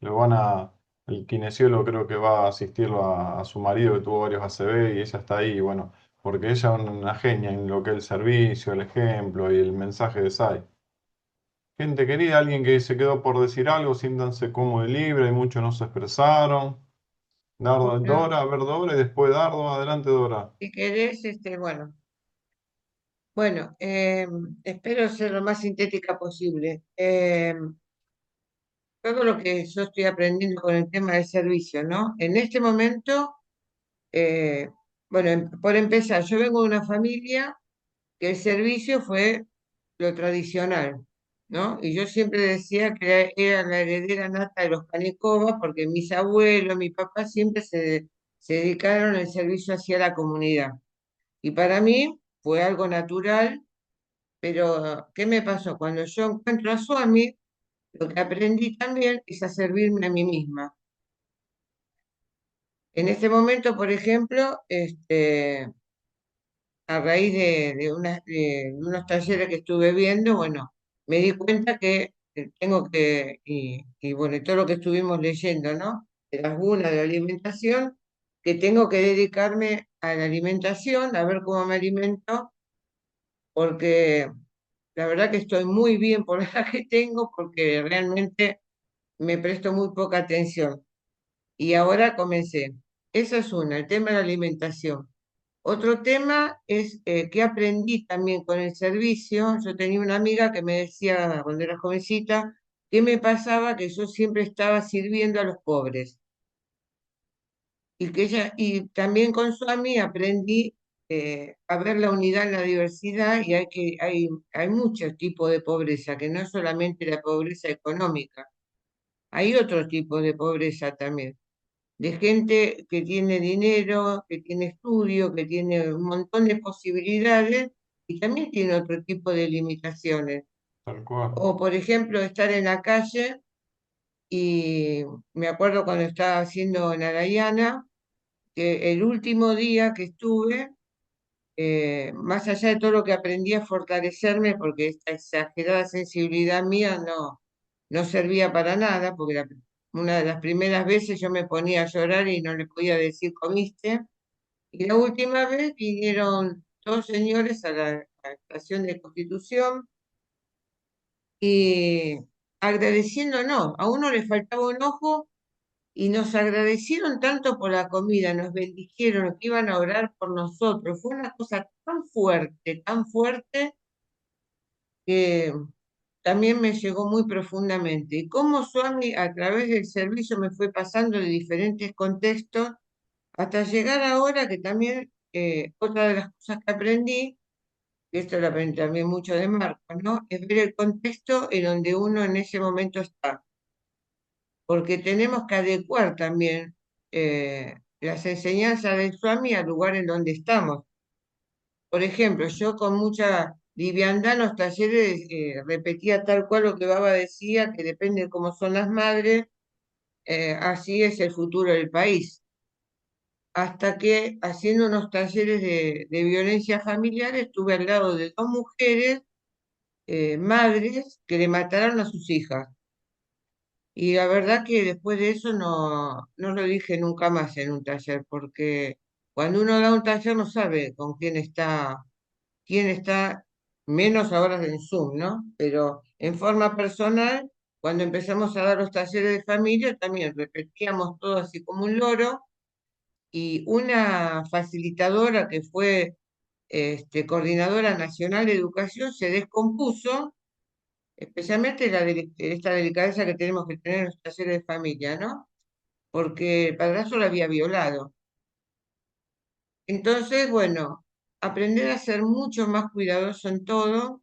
Lo van el kinesiólogo creo que va a asistirlo a su marido que tuvo varios ACV y ella está ahí, bueno, porque ella es una genia en lo que es el servicio, el ejemplo y el mensaje de SAI. Gente querida, alguien que se quedó por decir algo, siéntanse cómodo y libre, y muchos no se expresaron. Dardo, Bueno, Dora, a ver Dora y después Dardo, adelante Dora. si querés, bueno, espero ser lo más sintética posible. Todo lo que yo estoy aprendiendo con el tema del servicio, ¿no? En este momento, eh, bueno, por empezar, yo vengo de una familia que el servicio fue lo tradicional, ¿no? Y yo siempre decía que era la heredera nata de los Panicova, porque mis abuelos, mi papá siempre se dedicaron al servicio hacia la comunidad. Y para mí fue algo natural, pero ¿qué me pasó? Cuando yo encuentro a Swami, lo que aprendí también es a servirme a mí misma. En este momento, por ejemplo, a raíz de unos talleres que estuve viendo, bueno, me di cuenta que tengo que, y bueno, y todo lo que estuvimos leyendo, ¿no? De las gunas de la alimentación, que tengo que dedicarme a la alimentación, a ver cómo me alimento, porque la verdad que estoy muy bien por la edad que tengo, porque realmente me presto muy poca atención. Y ahora comencé. Esa es una, el tema de la alimentación. Otro tema es que aprendí también con el servicio. Yo tenía una amiga que me decía cuando era jovencita que me pasaba que yo siempre estaba sirviendo a los pobres. Y que ella, y también con Suami aprendí a ver la unidad en la diversidad y hay muchos tipos de pobreza, que no es solamente la pobreza económica, hay otros tipos de pobreza también de gente que tiene dinero, que tiene estudio, que tiene un montón de posibilidades y también tiene otro tipo de limitaciones. Tal cual. O, por ejemplo, estar en la calle y me acuerdo cuando estaba haciendo en Arayana, que el último día que estuve, más allá de todo lo que aprendí a fortalecerme, porque esta exagerada sensibilidad mía no servía para nada, porque una de las primeras veces yo me ponía a llorar y no le podía decir comiste. Y la última vez vinieron dos señores a la estación de Constitución y agradeciéndonos, a uno le faltaba un ojo y nos agradecieron tanto por la comida, nos bendijeron, que iban a orar por nosotros. Fue una cosa tan fuerte, que también me llegó muy profundamente. Y cómo Swami a través del servicio me fue pasando de diferentes contextos hasta llegar ahora que también otra de las cosas que aprendí, y esto lo aprendí también mucho de Marco, ¿no? Es ver el contexto en donde uno en ese momento está, porque tenemos que adecuar también las enseñanzas de Swami al lugar en donde estamos. Por ejemplo, yo con mucha liviandad en los talleres repetía tal cual lo que Baba decía, que depende de cómo son las madres, así es el futuro del país. Hasta que haciendo unos talleres de violencia familiar estuve al lado de dos mujeres, madres, que le mataron a sus hijas. Y la verdad que después de eso no lo dije nunca más en un taller, porque cuando uno da un taller no sabe con quién está, menos ahora en Zoom, ¿no? Pero en forma personal, cuando empezamos a dar los talleres de familia, también repetíamos todo así como un loro, y una facilitadora que fue coordinadora nacional de educación se descompuso, especialmente esta delicadeza que tenemos que tener en los talleres de familia, ¿no? Porque el padrastro la había violado. Entonces, bueno, aprender a ser mucho más cuidadoso en todo.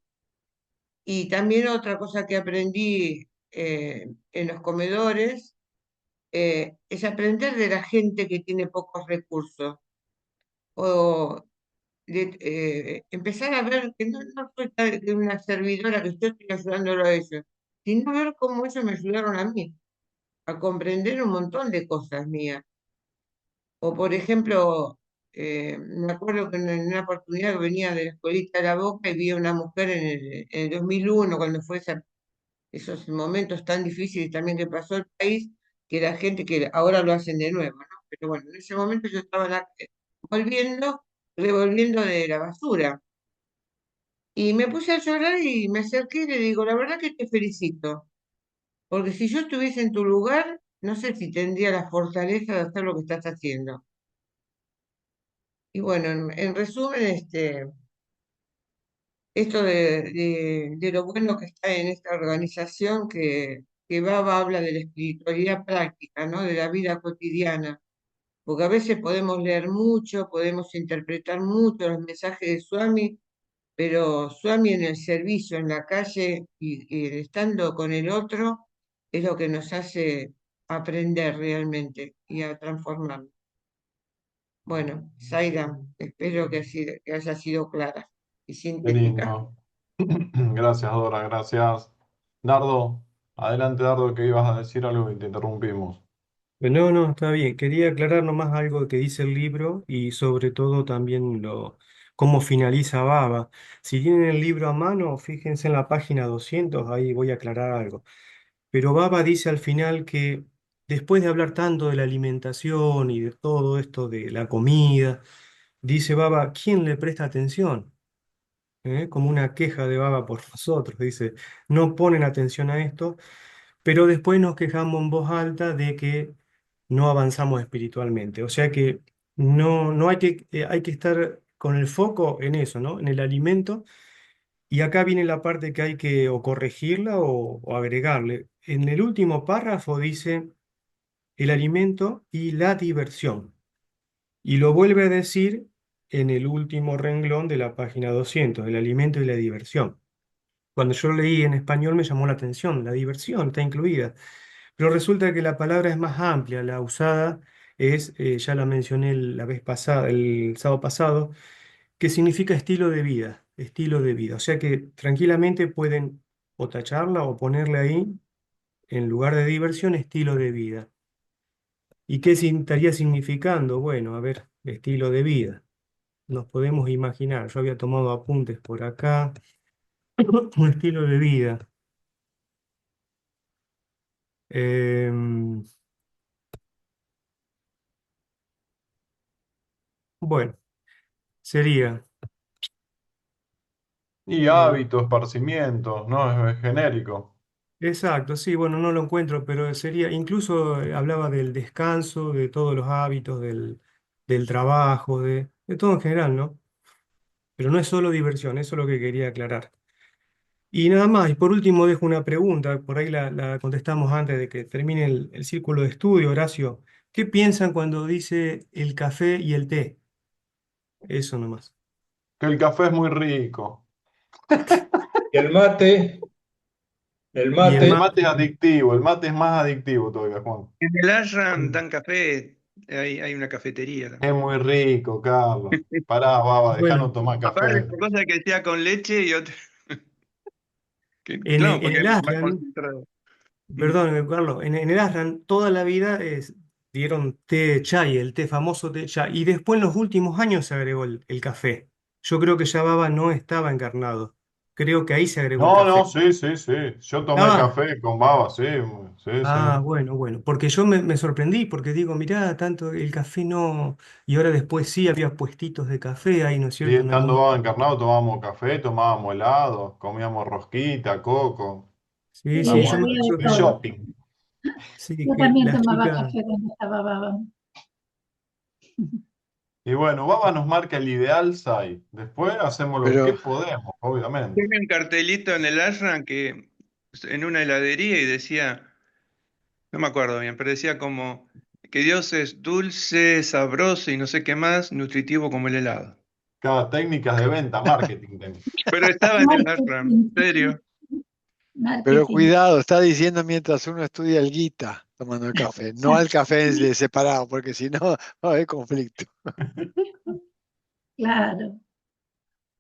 Y también otra cosa que aprendí en los comedores es aprender de la gente que tiene pocos recursos. O empezar a ver que no soy de una servidora que yo estoy ayudándolo a ellos, sino ver cómo ellos me ayudaron a mí, a comprender un montón de cosas mías. O por ejemplo, me acuerdo que en una oportunidad que venía de la escuelita de la Boca y vi a una mujer en el 2001, cuando fue esos momentos tan difíciles también que pasó el país, que la gente que ahora lo hacen de nuevo, ¿no? Pero bueno, en ese momento yo estaba volviendo, revolviendo de la basura. Y me puse a llorar y me acerqué y le digo, la verdad que te felicito, porque si yo estuviese en tu lugar, no sé si tendría la fortaleza de hacer lo que estás haciendo. Y bueno, en resumen, esto de lo bueno que está en esta organización, que Baba habla de la espiritualidad práctica, ¿no? De la vida cotidiana, porque a veces podemos leer mucho, podemos interpretar mucho los mensajes de Swami, pero Swami en el servicio, en la calle y estando con el otro, es lo que nos hace aprender realmente y a transformarnos. Bueno, Zaira, espero que haya sido clara y Qué sintética. lindo. Gracias, Dora, gracias. Dardo, adelante, Dardo, que ibas a decir algo y te interrumpimos. No, está bien. Quería aclarar nomás algo que dice el libro y sobre todo también cómo finaliza Baba. Si tienen el libro a mano, fíjense en la página 200, ahí voy a aclarar algo. Pero Baba dice al final que después de hablar tanto de la alimentación y de todo esto de la comida, dice Baba, ¿quién le presta atención? Como una queja de Baba por nosotros. Dice, no ponen atención a esto, pero después nos quejamos en voz alta de que no avanzamos espiritualmente. O sea que no hay que estar con el foco en eso, ¿no? En el alimento. Y acá viene la parte que hay que o corregirla o agregarle. En el último párrafo dice el alimento y la diversión. Y lo vuelve a decir en el último renglón de la página 200, el alimento y la diversión. Cuando yo lo leí en español me llamó la atención, la diversión está incluida. Pero resulta que la palabra es más amplia, la usada es, ya la mencioné la vez pasada, el sábado pasado, que significa estilo de vida, estilo de vida. O sea que tranquilamente pueden o tacharla o ponerle ahí, en lugar de diversión, estilo de vida. ¿Y qué estaría significando? Bueno, a ver, estilo de vida. Nos podemos imaginar, yo había tomado apuntes por acá, un estilo de vida. Em, bueno, sería... Y eh, hábito, esparcimiento, ¿no? Es genérico. exacto, sí, bueno, no lo encuentro, pero sería, incluso hablaba del descanso, de todos los hábitos, del trabajo, de todo en general, ¿no? Pero no es solo diversión, eso es lo que quería aclarar. Y nada más, y por último dejo una pregunta, por ahí la contestamos antes de que termine el círculo de estudio, Horacio. ¿Qué piensan cuando dice el café y el té? Eso nomás. Que el café es muy rico. Y el mate, el Y el El mate, mate es mate, adictivo, el mate es más adictivo todavía, Juan. En el ashram dan café, hay una cafetería Es también. muy rico, Carlos. Pará, baba, bueno, dejanos tomar Aparte, café. cosa que sea con leche y otra. en, Claro, en porque el es más ashram, concentrado. Mm. perdón, Carlos, en el ashram toda la vida dieron té chai, el té famoso té chai, y después en los últimos años se agregó el café. Yo creo que ya Baba no estaba encarnado. Creo que ahí se agregó el No, no, café. sí, sí, sí. Yo tomé ¿Estaba? café con baba, sí, sí, sí. Ah, bueno, bueno, porque yo me sorprendí, porque digo, mirá, tanto el café no, y ahora después sí había puestitos de café ahí, ¿no es Sí, cierto? En estando algún... baba encarnado tomábamos café, tomábamos helado, comíamos rosquita, coco. Sí, sí, Sí, yo me había de De acuerdo, todo. shopping. sí, Yo que también las tomaba chicas, café cuando estaba baba. Y bueno, baba nos marca el ideal SAI. Después hacemos lo que Pero, podemos, obviamente. Tenía un cartelito en el ashram que en una heladería y decía, no me acuerdo bien, pero decía como que Dios es dulce, sabroso y no sé qué más, nutritivo como el helado. Cada técnicas de venta, marketing. Pero estaba en el ashram, Marketing, ¿en serio? pero marketing. cuidado, está diciendo mientras uno estudia el Gita tomando el café, no al café de separado, porque si no va a haber conflicto. Claro.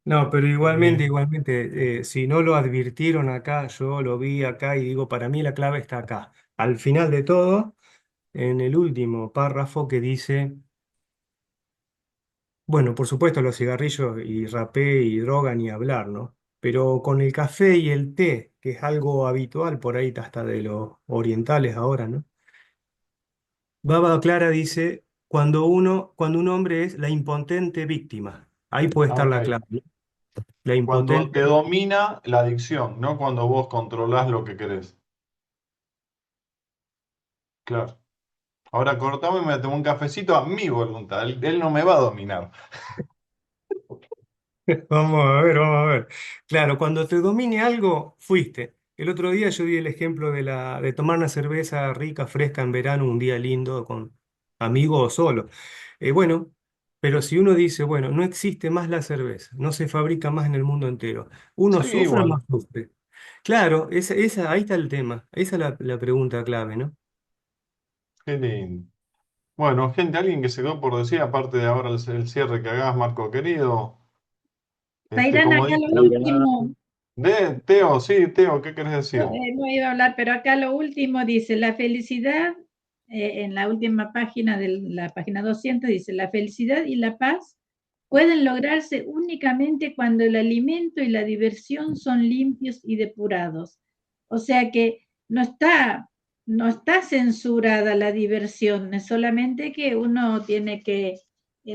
no, pero Sí. igualmente, si no lo advirtieron acá, yo lo vi acá y digo, para mí la clave está acá. Al final de todo, en el último párrafo que dice... Bueno, por supuesto, los cigarrillos y rapé y droga ni hablar, ¿no? Pero con el café y el té, que es algo habitual por ahí hasta de los orientales ahora, ¿no? Baba Clara dice, cuando un hombre es la impotente víctima, ahí puede Ah, estar ok. la clave, ¿no? La Cuando impotente, te domina la adicción, no cuando vos controlás lo que querés. Claro. Ahora cortame y me tomo un cafecito a mi voluntad. Él no me va a dominar. vamos a ver, vamos a ver. Claro, cuando te domine algo, fuiste. El otro día yo di el ejemplo de tomar una cerveza rica, fresca en verano, un día lindo, con amigos o solo. Bueno, pero si uno dice, bueno, no existe más la cerveza, no se fabrica más en el mundo entero, ¿uno Sí, sufre o no igual. sufre? Claro, ahí está el tema, esa es la pregunta clave, ¿no? Qué lindo. Bueno, gente, alguien que se quedó por decir, aparte de ahora el cierre que hagas, Marco querido. Tairán, Como acá dice, lo último, de Teo, sí, Teo, ¿qué querés decir? no iba a hablar, pero acá lo último dice, la felicidad, en la última página de la página 200 dice, la felicidad y la paz pueden lograrse únicamente cuando el alimento y la diversión son limpios y depurados. O sea que no está censurada la diversión, es solamente que uno tiene que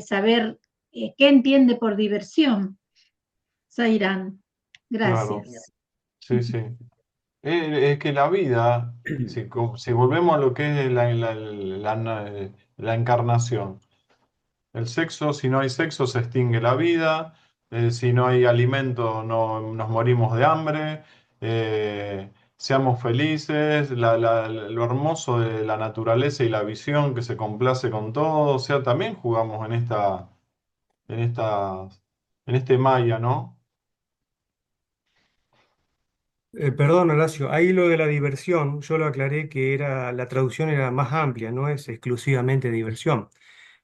saber qué entiende por diversión. Zairán, Claro, gracias. sí, sí. Es que la vida, si volvemos a lo que es la encarnación, el sexo, si no hay sexo, se extingue la vida, si no hay alimento, no, nos morimos de hambre, seamos felices, lo hermoso de la naturaleza y la visión que se complace con todo, o sea, también jugamos en esta, en este Maya, ¿no? Perdón, Horacio, ahí lo de la diversión, yo lo aclaré que era, la traducción era más amplia, no es exclusivamente diversión.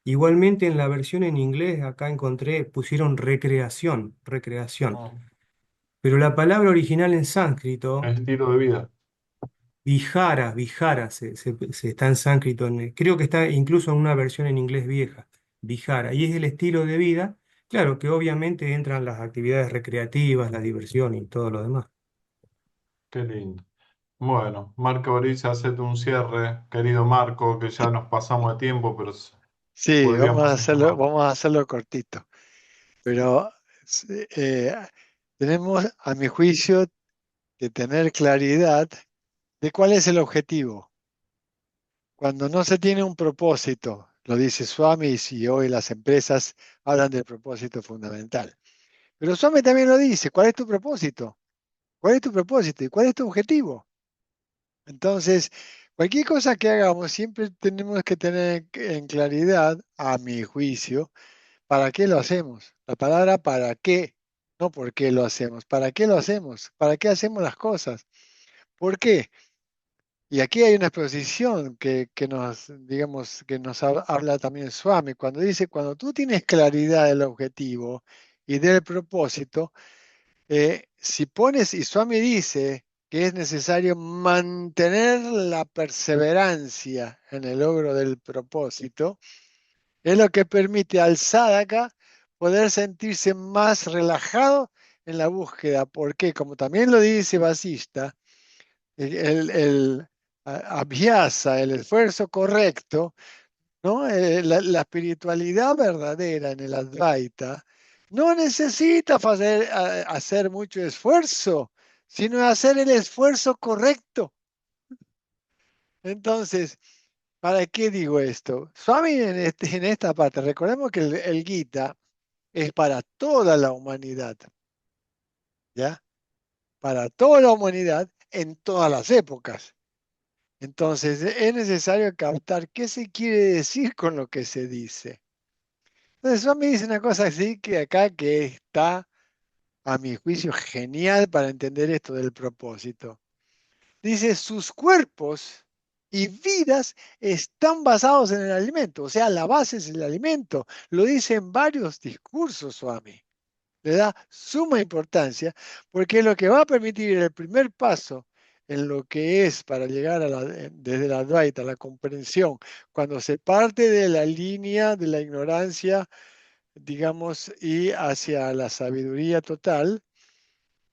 Igualmente en la versión en inglés, acá encontré, pusieron recreación, recreación. Ah. Pero la palabra original en sánscrito, Estilo de vida. vihara, vihara, se está en sánscrito, creo que está incluso en una versión en inglés vieja, vihara, y es el estilo de vida, claro que obviamente entran las actividades recreativas, la diversión y todo lo demás. Qué lindo. Bueno, Marco Brice, hacete un cierre, querido Marco, que ya nos pasamos de tiempo, pero Sí, podríamos seguir más. vamos a hacerlo cortito. Pero eh, tenemos, a mi juicio, que tener claridad de cuál es el objetivo. Cuando no se tiene un propósito, lo dice Swami, y hoy las empresas hablan del propósito fundamental. Pero Swami también lo dice, ¿cuál es tu propósito? ¿Cuál es tu propósito? ¿Y cuál es tu objetivo? Entonces, cualquier cosa que hagamos, siempre tenemos que tener en claridad, a mi juicio, ¿para qué lo hacemos? La palabra para qué, no por qué lo hacemos. ¿Para qué lo hacemos? ¿Para qué hacemos las cosas? ¿Por qué? Y aquí hay una exposición que nos, digamos, que nos habla también Swami, cuando dice, cuando tú tienes claridad del objetivo y del propósito, si pones, y Swami dice que es necesario mantener la perseverancia en el logro del propósito, es lo que permite al sadhaka poder sentirse más relajado en la búsqueda, porque como también lo dice Vasista, abhyasa, el esfuerzo correcto, ¿no? La espiritualidad verdadera en el Advaita no necesita hacer mucho esfuerzo, sino hacer el esfuerzo correcto. Entonces, ¿para qué digo esto? Swami en esta parte, recordemos que el Gita es para toda la humanidad, ¿ya? Para toda la humanidad en todas las épocas. Entonces, es necesario captar qué se quiere decir con lo que se dice. Entonces, Swami dice una cosa así que acá que está, a mi juicio, genial para entender esto del propósito. Dice, sus cuerpos y vidas están basados en el alimento, o sea, la base es el alimento. Lo dice en varios discursos, Swami. Le da suma importancia porque es lo que va a permitir el primer paso en lo que es para llegar desde la Advaita, la comprensión, cuando se parte de la línea de la ignorancia, digamos, y hacia la sabiduría total,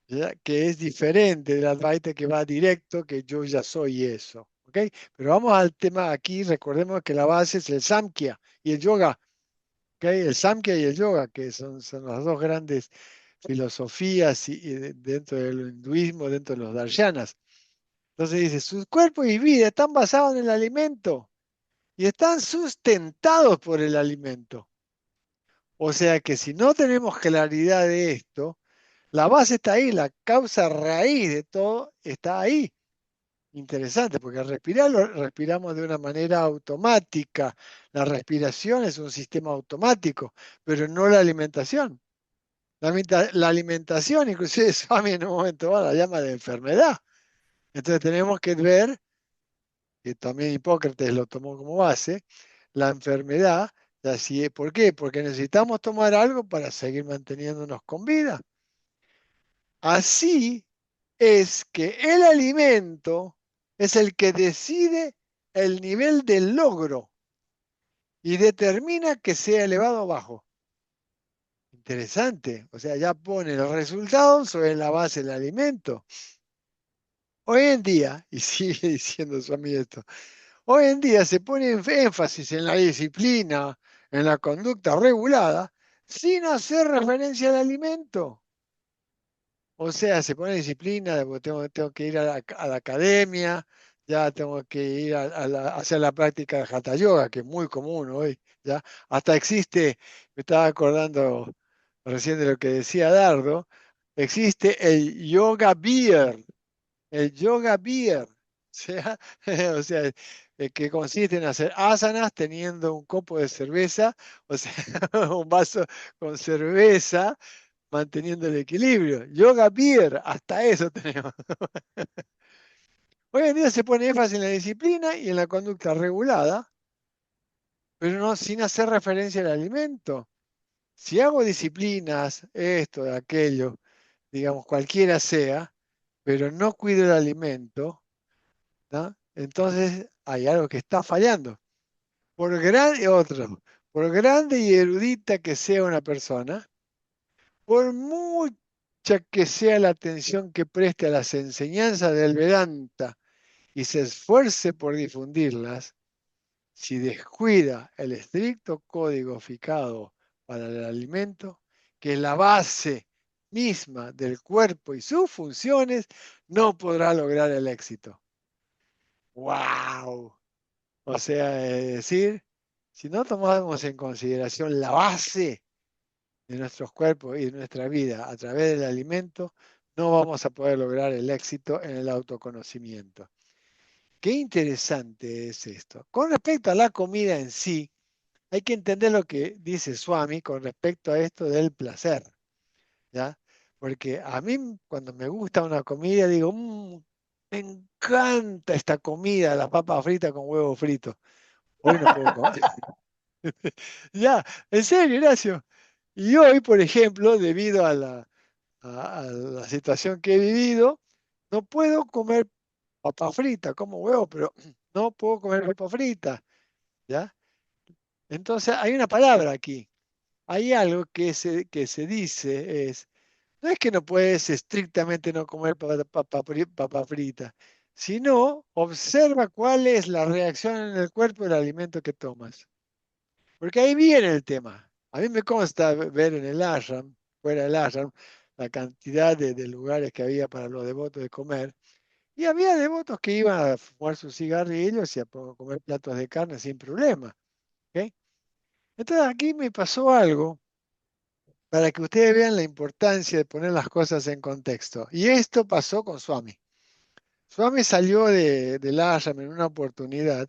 ¿ya? Que es diferente de la Advaita que va directo, que yo ya soy eso. ¿Ok? Pero vamos al tema aquí, recordemos que la base es el Samkhya y el Yoga. ¿Ok? El Samkhya y el Yoga, que son las dos grandes filosofías dentro del hinduismo, dentro de los darshanas. Entonces dice, sus cuerpos y vida están basados en el alimento y están sustentados por el alimento. O sea que si no tenemos claridad de esto, la base está ahí, la causa raíz de todo está ahí. Interesante, porque al respirar lo respiramos de una manera automática. La respiración es un sistema automático, pero no la alimentación. La alimentación, inclusive Swami en un momento la llama de enfermedad. Entonces tenemos que ver, que también Hipócrates lo tomó como base, la enfermedad. Así, ¿por qué? Porque necesitamos tomar algo para seguir manteniéndonos con vida. Así es que el alimento es el que decide el nivel del logro y determina que sea elevado o bajo. Interesante. O sea, ya pone los resultados sobre la base del alimento. Hoy en día, y sigue diciendo Swami esto, hoy en día se pone énfasis en la disciplina, en la conducta regulada, sin hacer referencia al alimento. O sea, se pone disciplina, porque tengo que ir a la academia, ya tengo que ir a hacer la práctica de Hatha Yoga, que es muy común hoy, ¿ya? Hasta existe, me estaba acordando recién de lo que decía Dardo, existe el yoga beer, o sea, o sea, que consiste en hacer asanas teniendo un copo de cerveza, o sea, un vaso con cerveza, manteniendo el equilibrio. Yoga beer, hasta eso tenemos. Hoy en día se pone énfasis en la disciplina y en la conducta regulada, pero no sin hacer referencia al alimento. Si hago disciplinas, esto, aquello, digamos, cualquiera sea, pero no cuido el alimento, ¿no? Entonces hay algo que está fallando. Por grande y erudita que sea una persona, por mucha que sea la atención que preste a las enseñanzas del Vedanta y se esfuerce por difundirlas, si descuida el estricto código fijado para el alimento, que es la base misma del cuerpo y sus funciones, no podrá lograr el éxito. ¡Wow! O sea, es decir, si no tomamos en consideración la base de nuestros cuerpos y de nuestra vida a través del alimento, no vamos a poder lograr el éxito en el autoconocimiento. Qué interesante es esto. Con respecto a la comida en sí, hay que entender lo que dice Swami con respecto a esto del placer, ¿ya? Porque a mí cuando me gusta una comida digo, me encanta esta comida, la papa frita con huevo frito. Hoy no puedo comer. Ya, en serio, Ignacio. Y hoy, por ejemplo, debido a la situación que he vivido, no puedo comer papa frita, como huevo, pero no puedo comer papa frita, ¿ya? Entonces hay una palabra aquí. Hay algo que se dice, no es que no puedes estrictamente no comer papa frita, sino observa cuál es la reacción en el cuerpo del alimento que tomas. Porque ahí viene el tema. A mí me consta ver en el ashram, fuera del ashram, la cantidad de lugares que había para los devotos de comer. Y había devotos que iban a fumar sus cigarrillos y a comer platos de carne sin problema. ¿Ok? Entonces aquí me pasó algo para que ustedes vean la importancia de poner las cosas en contexto. Y esto pasó con Swami. Swami salió del ashram en una oportunidad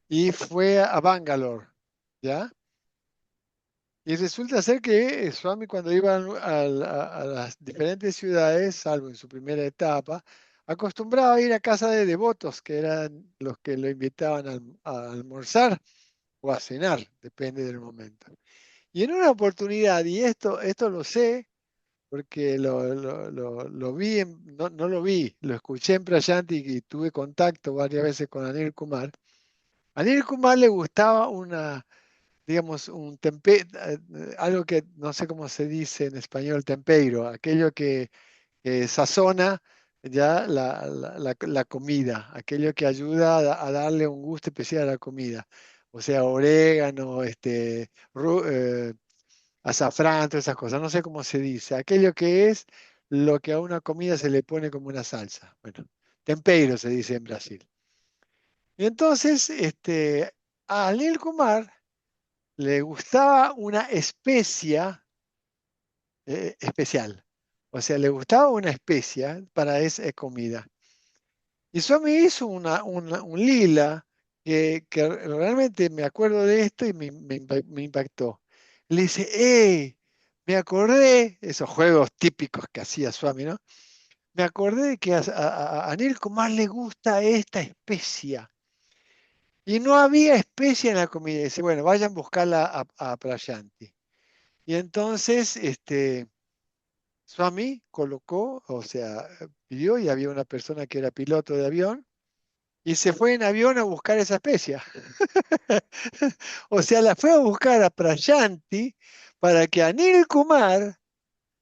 y fue a Bangalore, ¿ya? Y resulta ser que Swami cuando iba a las diferentes ciudades, salvo en su primera etapa, acostumbraba a ir a casa de devotos, que eran los que lo invitaban a almorzar o a cenar, depende del momento. Y en una oportunidad, y esto lo sé porque lo vi, no lo vi, lo escuché en Prayanti y tuve contacto varias veces con Anil Kumar. A Anil Kumar le gustaba digamos, algo que no sé cómo se dice en español, tempeiro, aquello que sazona ya la comida, aquello que ayuda a darle un gusto especial a la comida. O sea, orégano, azafrán, todas esas cosas, no sé cómo se dice, aquello que es lo que a una comida se le pone como una salsa. Bueno, tempero se dice en Brasil. Y entonces, a Anil Kumar le gustaba una especia especial. O sea, le gustaba una especia para esa comida. Y Swami hizo un lila que realmente me acuerdo de esto y me impactó. Le dice, me acordé, esos juegos típicos que hacía Swami, ¿no? Me acordé de que a Anil Kumar le gusta esta especia. Y no había especia en la comida. Dice, bueno, vayan a buscarla a Prayanti. Y entonces, Swami colocó, o sea, pidió y había una persona que era piloto de avión y se fue en avión a buscar esa especia. O sea, la fue a buscar a Prayanti para que Anil Kumar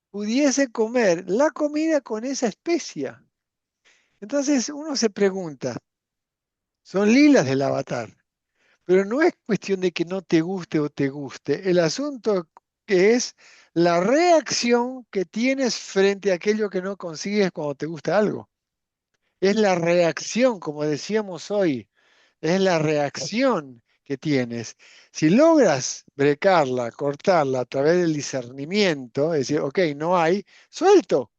pudiese comer la comida con esa especia. Entonces uno se pregunta, son lilas del avatar, pero no es cuestión de que no te guste o te guste. El asunto que es la reacción que tienes frente a aquello que no consigues cuando te gusta algo. Es la reacción, como decíamos hoy, es la reacción que tienes. Si logras brecarla, cortarla a través del discernimiento, es decir, ok, no hay, suelto,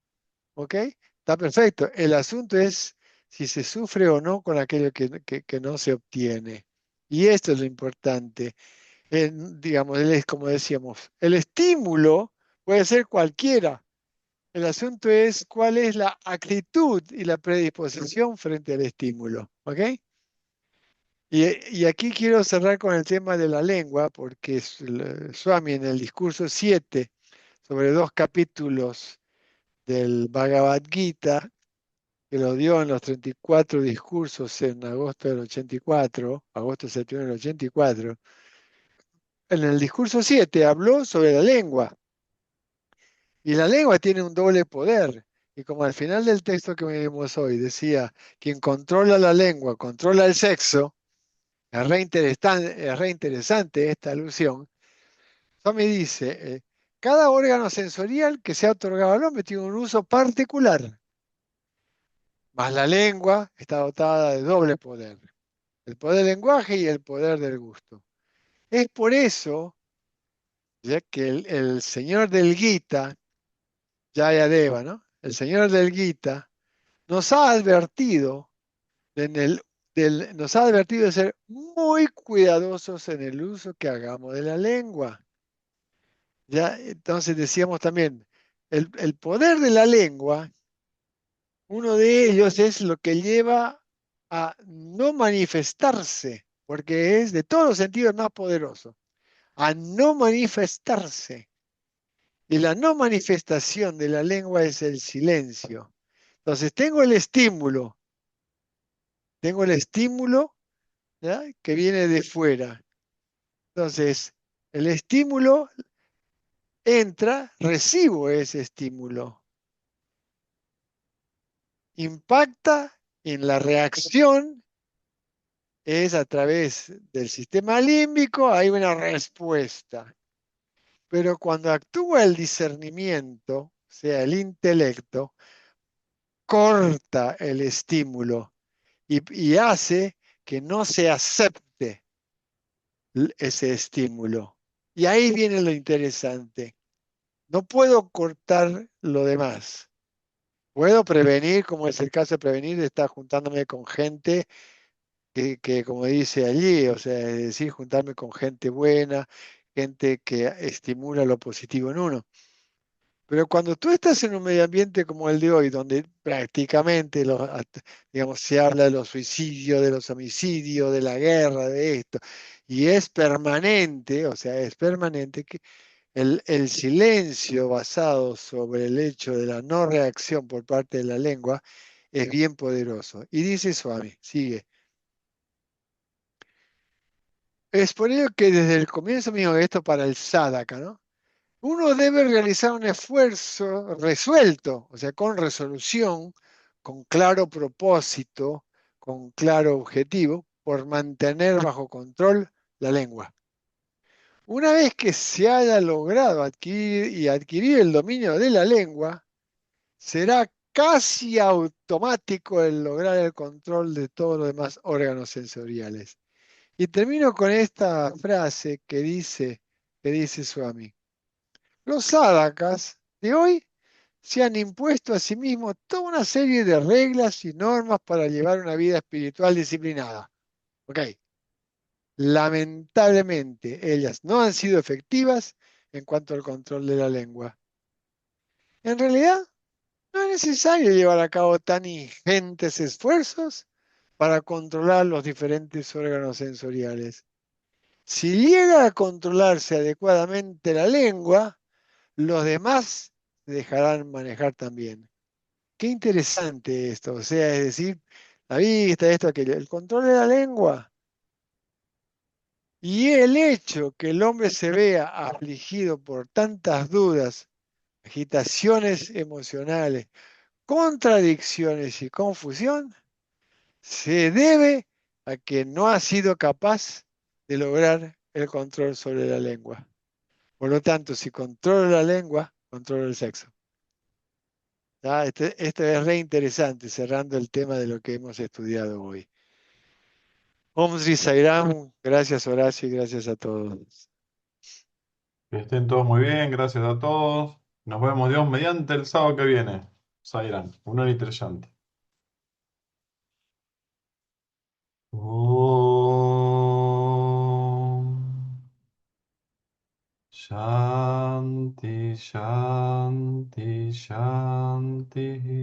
ok, está perfecto. El asunto es si se sufre o no con aquello que no se obtiene. Y esto es lo importante. Digamos, como decíamos, el estímulo puede ser cualquiera. El asunto es cuál es la actitud y la predisposición frente al estímulo. ¿Ok? Y aquí quiero cerrar con el tema de la lengua, porque Swami en el discurso 7 sobre 2 capítulos del Bhagavad Gita, que lo dio en los 34 discursos en agosto del 84, agosto 71 del 84, en el discurso 7 habló sobre la lengua. Y la lengua tiene un doble poder. Y como al final del texto que vimos hoy decía, quien controla la lengua controla el sexo, es re interesante esta alusión. Swami dice, cada órgano sensorial que se ha otorgado al hombre tiene un uso particular, mas la lengua está dotada de doble poder, el poder del lenguaje y el poder del gusto. Es por eso ya que el señor del Gita, Jayadeva, ¿no? El señor del Gita nos ha advertido nos ha advertido de ser muy cuidadosos en el uso que hagamos de la lengua. Ya, entonces decíamos también, el poder de la lengua, uno de ellos es lo que lleva a no manifestarse, porque es de todos los sentidos más poderoso, a no manifestarse. Y la no manifestación de la lengua es el silencio. Entonces tengo el estímulo, ¿ya? Que viene de fuera. Entonces, el estímulo entra, recibo ese estímulo, impacta en la reacción, es a través del sistema límbico, hay una respuesta. Pero cuando actúa el discernimiento, o sea, el intelecto, corta el estímulo y hace que no se acepte ese estímulo. Y ahí viene lo interesante. No puedo cortar lo demás. Puedo prevenir, como es el caso de prevenir, de estar juntándome con gente que, como dice allí, o sea, es decir, juntarme con gente buena, gente que estimula lo positivo en uno. Pero cuando tú estás en un medio ambiente como el de hoy, donde prácticamente digamos, se habla de los suicidios, de los homicidios, de la guerra, de esto, y es permanente, o sea, es permanente, que el silencio basado sobre el hecho de la no reacción por parte de la lengua es bien poderoso. Y dice Swami, sigue. Es por ello que desde el comienzo mismo de esto para el sadhaka, ¿no? Uno debe realizar un esfuerzo resuelto, o sea, con resolución, con claro propósito, con claro objetivo, por mantener bajo control la lengua. Una vez que se haya logrado adquirir el dominio de la lengua, será casi automático el lograr el control de todos los demás órganos sensoriales. Y termino con esta frase que dice Swami. Los sadhakas de hoy se han impuesto a sí mismos toda una serie de reglas y normas para llevar una vida espiritual disciplinada. ¿Ok? Lamentablemente, ellas no han sido efectivas en cuanto al control de la lengua. En realidad, no es necesario llevar a cabo tan ingentes esfuerzos para controlar los diferentes órganos sensoriales. Si llega a controlarse adecuadamente la lengua, los demás se dejarán manejar también. Qué interesante esto, o sea, es decir, la vista, esto, aquello. El control de la lengua Y el hecho que el hombre se vea afligido por tantas dudas, agitaciones emocionales, contradicciones y confusión, se debe a que no ha sido capaz de lograr el control sobre la lengua. Por lo tanto, si controla la lengua, controla el sexo. ¿Ah? Este es re interesante, cerrando el tema de lo que hemos estudiado hoy. Om Sri Sairam, gracias Horacio y gracias a todos. Que estén todos muy bien, gracias a todos. Nos vemos Dios mediante el sábado que viene. Sairan, un y Treshanti. Om Shanti, Shanti, Shanti.